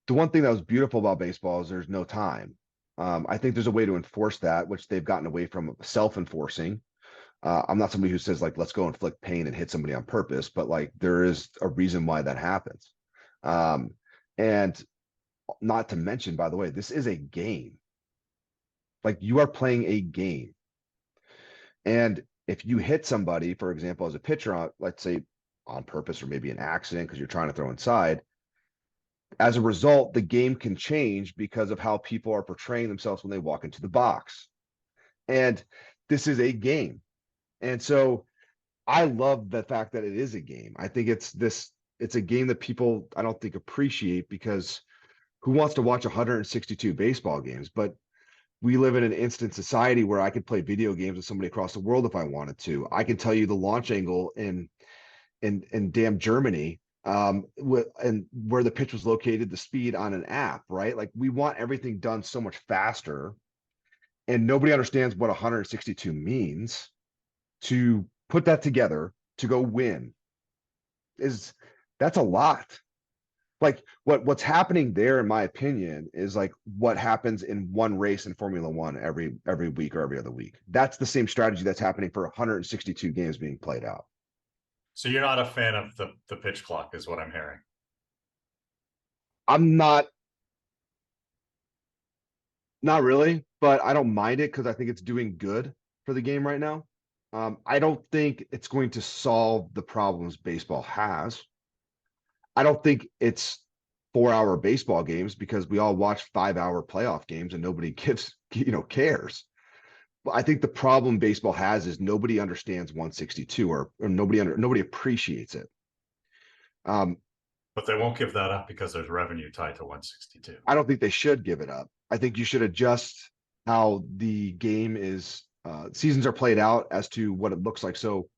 S3: the one thing that was beautiful about baseball is there's no time. I think there's a way to enforce that, which they've gotten away from self-enforcing. I'm not somebody who says like, let's go inflict pain and hit somebody on purpose, but like there is a reason why that happens. And not to mention, by the way, this is a game. Like you are playing a game. And if you hit somebody, for example, as a pitcher, let's say on purpose or maybe an accident because you're trying to throw inside, as a result, the game can change because of how people are portraying themselves when they walk into the box. And this is a game. And so I love the fact that it is a game. I think it's a game that people, I don't think, appreciate, because who wants to watch 162 baseball games? But we live in an instant society where I could play video games with somebody across the world if I wanted to. I can tell you the launch angle in damn Germany, and where the pitch was located, the speed on an app, right? Like we want everything done so much faster, and nobody understands what 162 means. To put that together to go win that's a lot. Like what's happening there, in my opinion, is like what happens in one race in Formula One every week or every other week. That's the same strategy that's happening for 162 games being played out.
S2: So you're not a fan of the pitch clock, is what I'm hearing.
S3: I'm not really, but I don't mind it because I think it's doing good for the game right now. I don't think it's going to solve the problems baseball has. I don't think it's 4-hour baseball games, because we all watch 5-hour playoff games and nobody cares. But I think the problem baseball has is nobody understands 162, or nobody appreciates it.
S2: But they won't give that up because there's revenue tied to 162.
S3: I don't think they should give it up. I think you should adjust how the game is, seasons are played out as to what it looks like. So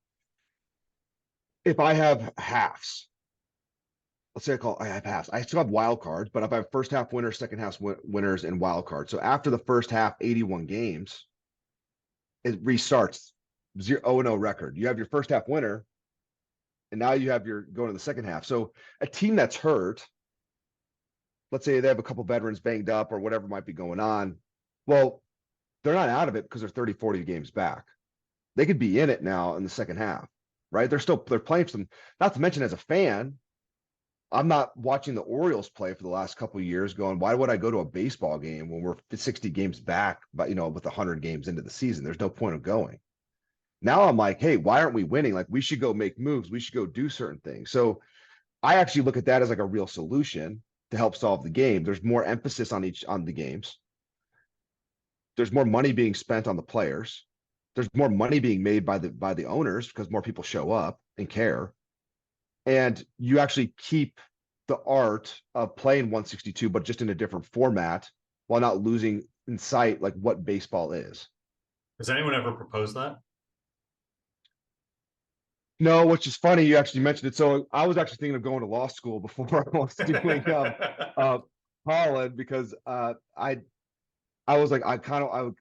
S3: if I have halves, let's say I have halves. I still have wild cards, but if I have first half winners, second half winners, and wild cards. So after the first half, 81 games, it restarts 0-0 record. You have your first half winner, and now you have your going to the second half. So a team that's hurt, let's say they have a couple veterans banged up or whatever might be going on. Well, they're not out of it because they're 30, 40 games back. They could be in it now in the second half, right? They're playing some, not to mention as a fan, I'm not watching the Orioles play for the last couple of years going, why would I go to a baseball game when we're 60 games back, but with 100 games into the season? There's no point of going. Now I'm like, hey, why aren't we winning? Like we should go make moves. We should go do certain things. So I actually look at that as like a real solution. to help solve the game. There's more emphasis on the games. There's more money being spent on the players. There's more money being made by the owners because more people show up and care. And you actually keep the art of playing 162, but just in a different format while not losing in sight like what baseball is.
S2: Has anyone ever proposed that?
S3: No, which is funny. You actually mentioned it. So I was actually thinking of going to law school before I was doing Holland because I was like, it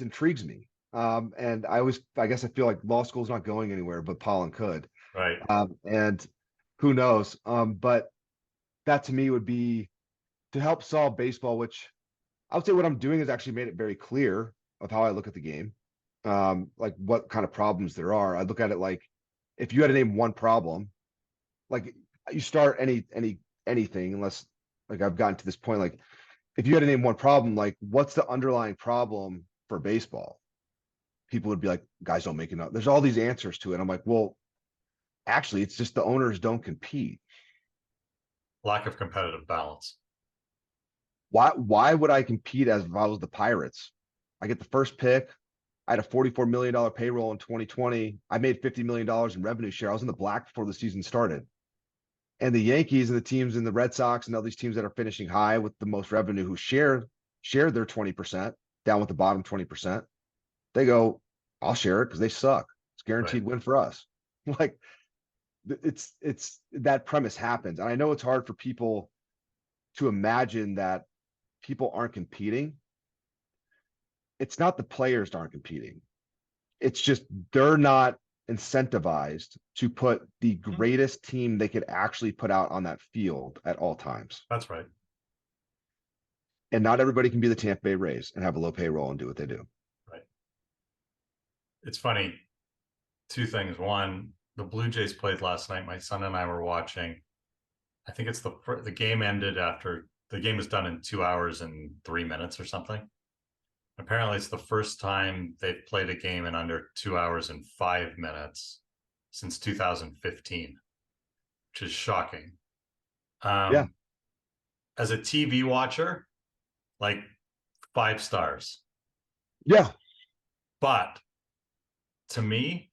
S3: intrigues me. And I guess I feel like law school's not going anywhere, but pollen could.
S2: Right.
S3: And who knows? But that to me would be to help solve baseball, which I would say what I'm doing is actually made it very clear of how I look at the game. Like what kind of problems there are. I look at it like if you had to name one problem, like you start anything, unless like I've gotten to this point, like if you had to name one problem, like what's the underlying problem for baseball? People would be like, guys don't make enough. There's all these answers to it. I'm like, well, actually, it's just the owners don't compete.
S2: Lack of competitive balance.
S3: Why would I compete as if I was the Pirates? I get the first pick. I had a $44 million payroll in 2020. I made $50 million in revenue share. I was in the black before the season started. And the Yankees and the teams in the Red Sox and all these teams that are finishing high with the most revenue who share their 20% down with the bottom 20%. They go, I'll share it because they suck. It's guaranteed win for us. Like it's that premise happens. And I know it's hard for people to imagine that people aren't competing. It's not the players aren't competing. It's just they're not incentivized to put the greatest team they could actually put out on that field at all times.
S2: That's right.
S3: And not everybody can be the Tampa Bay Rays and have a low payroll and do what they do.
S2: Right. It's funny. Two things. One, the Blue Jays played last night. My son and I were watching. I think it's the game ended after the game was done in 2 hours and 3 minutes or something. Apparently, it's the first time they've played a game in under 2 hours and 5 minutes since 2015, which is shocking.
S3: Yeah.
S2: As a TV watcher, like 5 stars.
S3: Yeah.
S2: But to me,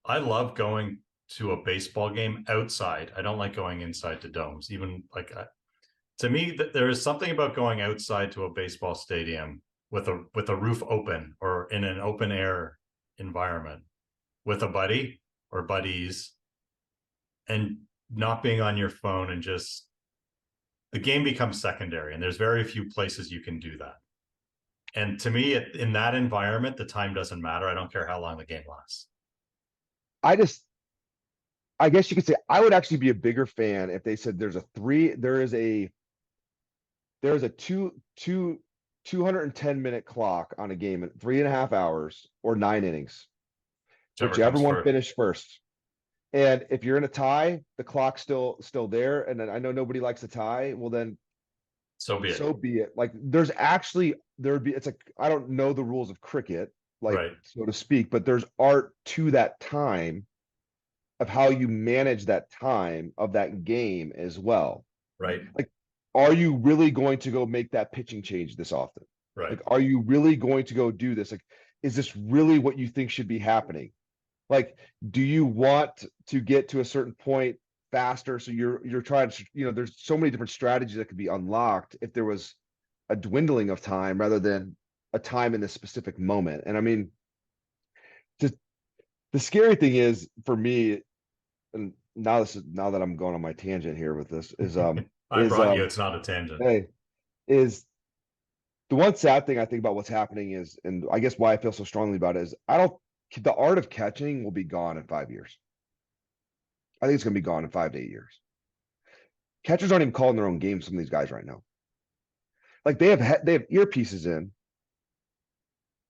S2: I love going to a baseball game outside. I don't like going inside to domes. Even like to me, there is something about going outside to a baseball stadium with a roof open or in an open air environment with a buddy or buddies and not being on your phone, and just the game becomes secondary, and there's very few places you can do that. And to me, in that environment, the time doesn't matter. I don't care how long the game lasts.
S3: I guess you could say I would actually be a bigger fan if they said there's a 210-minute clock on a game at 3.5 hours or 9 innings, whichever one finished first. And if you're in a tie, the clock's still there. And then I know nobody likes a tie. Well, then
S2: so be
S3: it. Like it's like, I don't know the rules of cricket, like so to speak, but there's art to that time of how you manage that time of that game as well.
S2: Right.
S3: Like, are you really going to go make that pitching change this often?
S2: Right.
S3: Like, are you really going to go do this? Like, is this really what you think should be happening? Like, do you want to get to a certain point faster? So you're trying to, there's so many different strategies that could be unlocked if there was a dwindling of time rather than a time in this specific moment. And I mean, the scary thing is for me, and now that I'm going on my tangent here with this is
S2: I brought you. It's not a tangent.
S3: Hey, is the one sad thing I think about what's happening is, and I guess why I feel so strongly about it is the art of catching will be gone in 5 years. I think it's going to be gone in 5 to 8 years. Catchers aren't even calling their own games. Some of these guys right now, like they have earpieces in,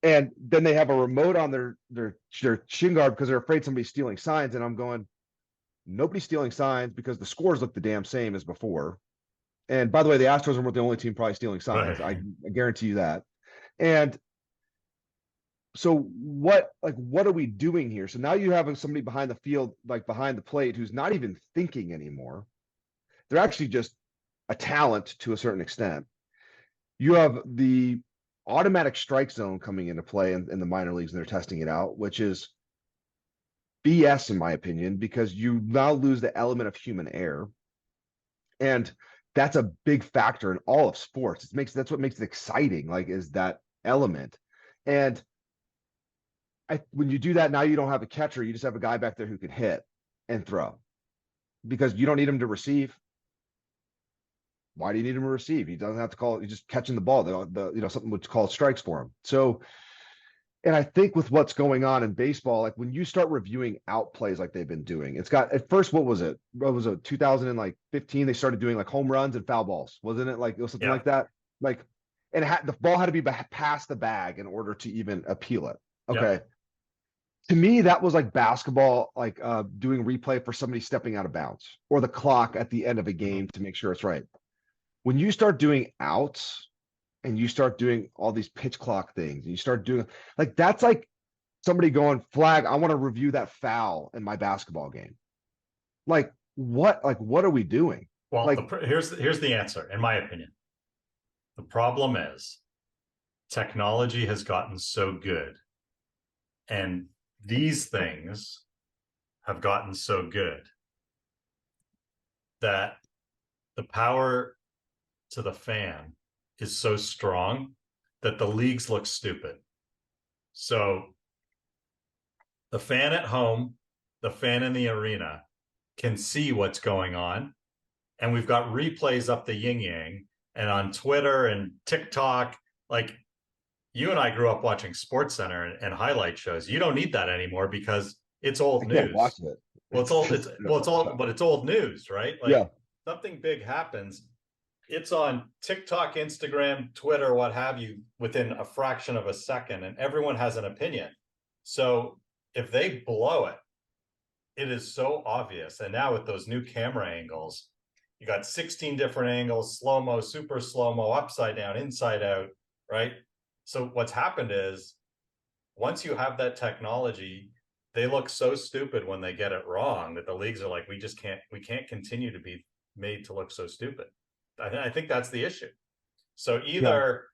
S3: and then they have a remote on their shin guard because they're afraid somebody's stealing signs. And I'm going, nobody's stealing signs because the scores look the damn same as before. And by the way, the Astros weren't the only team probably stealing signs. Right. I guarantee you that. And so what are we doing here? So now you have somebody behind the field, like behind the plate, who's not even thinking anymore. they're actually just a talent to a certain extent. You have the automatic strike zone coming into play in the minor leagues, and they're testing it out, which is BS in my opinion, because you now lose the element of human error. And that's a big factor in all of sports. That's what makes it exciting, like, is that element. And when you do that, now you don't have a catcher, you just have a guy back there who can hit and throw, because you don't need him to receive. Why do you need him to receive? He doesn't have to call. He's just catching the ball. Something would call strikes for him. So, and I think with what's going on in baseball, like when you start reviewing out plays like they've been doing, it's got at first, what was it? 2015? They started doing like home runs and foul balls, wasn't it? Like it was something like that. Like, and the ball had to be past the bag in order to even appeal it. Okay.
S2: Yeah.
S3: To me, that was like basketball, like doing replay for somebody stepping out of bounds, or the clock at the end of a game to make sure it's right. When you start doing outs and you start doing all these pitch clock things, and you start doing that's like somebody going, flag, I want to review that foul in my basketball game. Like what are we doing?
S2: Well, here's the answer, in my opinion. The problem is technology has gotten so good, and these things have gotten so good that the power to the fan is so strong that the leagues look stupid. So the fan at home, the fan in the arena can see what's going on. And we've got replays up the yin yang, and on Twitter and TikTok, like, you and I grew up watching SportsCenter and highlight shows. You don't need that anymore because it's old news.
S3: Watch it.
S2: It's old news, right? Like,
S3: yeah.
S2: Something big happens, it's on TikTok, Instagram, Twitter, what have you, within a fraction of a second, and everyone has an opinion. So if they blow it, it is so obvious. And now with those new camera angles, you got 16 different angles, slow-mo, super slow-mo, upside down, inside out, right? So what's happened is, once you have that technology, they look so stupid when they get it wrong that the leagues are like, we can't continue to be made to look so stupid. I think that's the issue. So either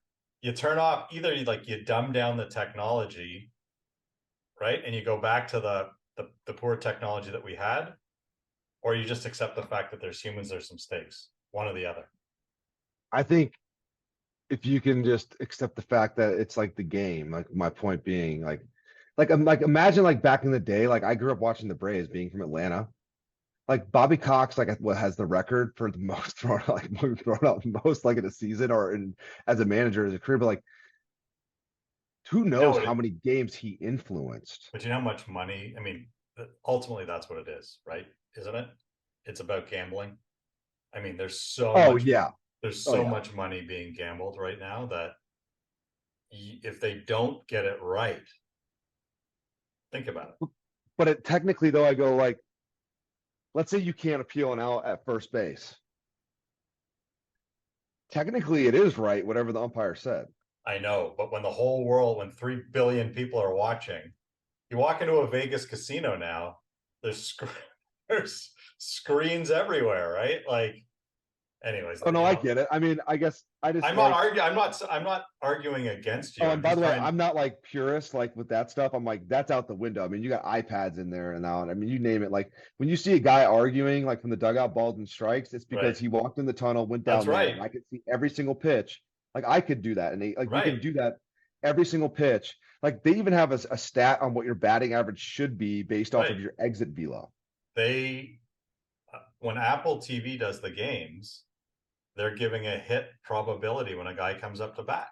S2: you turn off, either you dumb down the technology, right, and you go back to the poor technology that we had, or you just accept the fact that there's humans, there's some mistakes, one or the other.
S3: I think if you can just accept the fact that it's like the game, like my point being, like imagine like back in the day, like I grew up watching the Braves, being from Atlanta. Like Bobby Cox, what has the record for the most thrown out most like in a season or as a manager, as a career, but like who knows how many games he influenced.
S2: But you know how much money, I mean, ultimately that's what it is, right? Isn't it? It's about gambling. I mean, there's so much money being gambled right now that if they don't get it right, think about it.
S3: But technically though, I go like, let's say you can't appeal an out at first base. Technically it is right, whatever the umpire said.
S2: I know, but when 3 billion people are watching, you walk into a Vegas casino now, there's screens everywhere, right? Like, anyways.
S3: Oh no, I get it. I mean, I guess I'm
S2: not arguing against you.
S3: Oh, and by the way, I'm not like purist, like with that stuff. I'm like, that's out the window. I mean, you got iPads in there and out. I mean, you name it. Like when you see a guy arguing, like from the dugout, balls and strikes, it's because he walked in the tunnel, went down there, and I could see every single pitch. Like I could do that, and you can do that every single pitch. Like they even have a stat on what your batting average should be based off of your exit velo.
S2: When Apple TV does the games, they're giving a hit probability when a guy comes up to bat.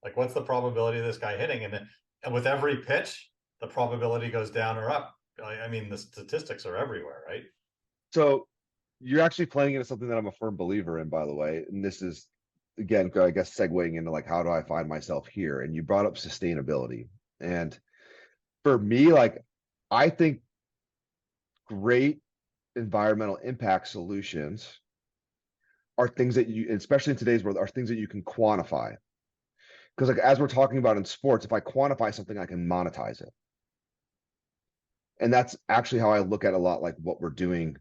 S2: Like, what's the probability of this guy hitting? And with every pitch, the probability goes down or up. I mean, the statistics are everywhere, right?
S3: So you're actually playing into something that I'm a firm believer in, by the way. And this is, again, I guess, segueing into like, how do I find myself here? And you brought up sustainability. And for me, like, I think great environmental impact solutions are things that you, especially in today's world, are things that you can quantify. Because like as we're talking about in sports, if I quantify something, I can monetize it. And that's actually how I look at a lot like what we're doing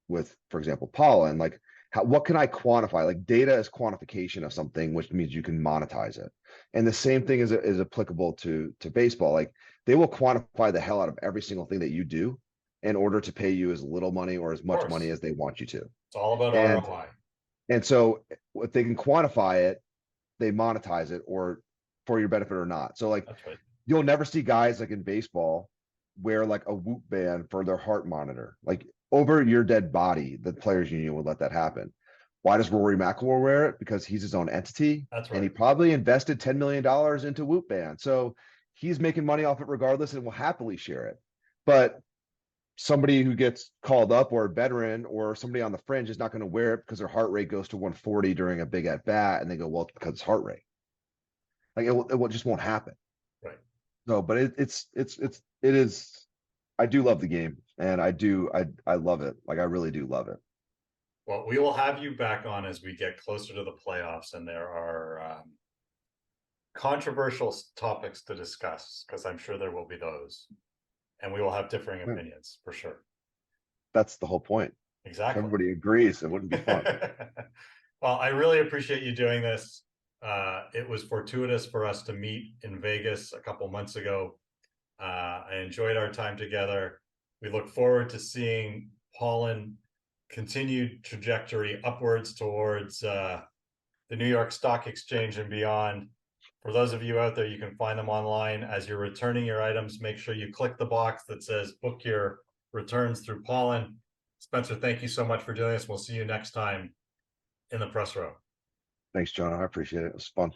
S3: with, for example, pollen, like what can I quantify? Like data is quantification of something, which means you can monetize it. And the same thing is applicable to baseball. Like they will quantify the hell out of every single thing that you do in order to pay you as little money or as much money as they want you to.
S2: It's all about
S3: And
S2: ROI.
S3: and so if they can quantify it, they monetize it or for your benefit or not. So like
S2: That's right.
S3: you'll never see guys like in baseball wear like a Whoop band for their heart monitor. Like over your dead body, the players union would let that happen. Why does Rory McIlroy wear it? Because he's his own entity.
S2: That's
S3: And he
S2: right.
S3: probably invested $10 million into Whoop band. So he's making money off it regardless and will happily share it. But somebody who gets called up or a veteran or somebody on the fringe is not going to wear it because their heart rate goes to 140 during a big at bat and they go, well, it's because it's heart rate. Like it just won't happen.
S2: Right.
S3: No, but it is. I do love the game, and I love it. Like I really do love it.
S2: Well, we will have you back on as we get closer to the playoffs, and there are controversial topics to discuss because I'm sure there will be those, and we will have differing opinions for sure.
S3: That's the whole point.
S2: Exactly.
S3: If everybody agrees, it wouldn't be fun.
S2: Well, I really appreciate you doing this. It was fortuitous for us to meet in Vegas a couple months ago. I enjoyed our time together. We look forward to seeing Pollen continued trajectory upwards towards the New York Stock Exchange and beyond. For those of you out there, you can find them online. As you're returning your items, make sure you click the box that says book your returns through Pollen. Spencer, thank you so much for doing this. We'll see you next time in the press row.
S3: Thanks, Jonah. I appreciate it. It was fun.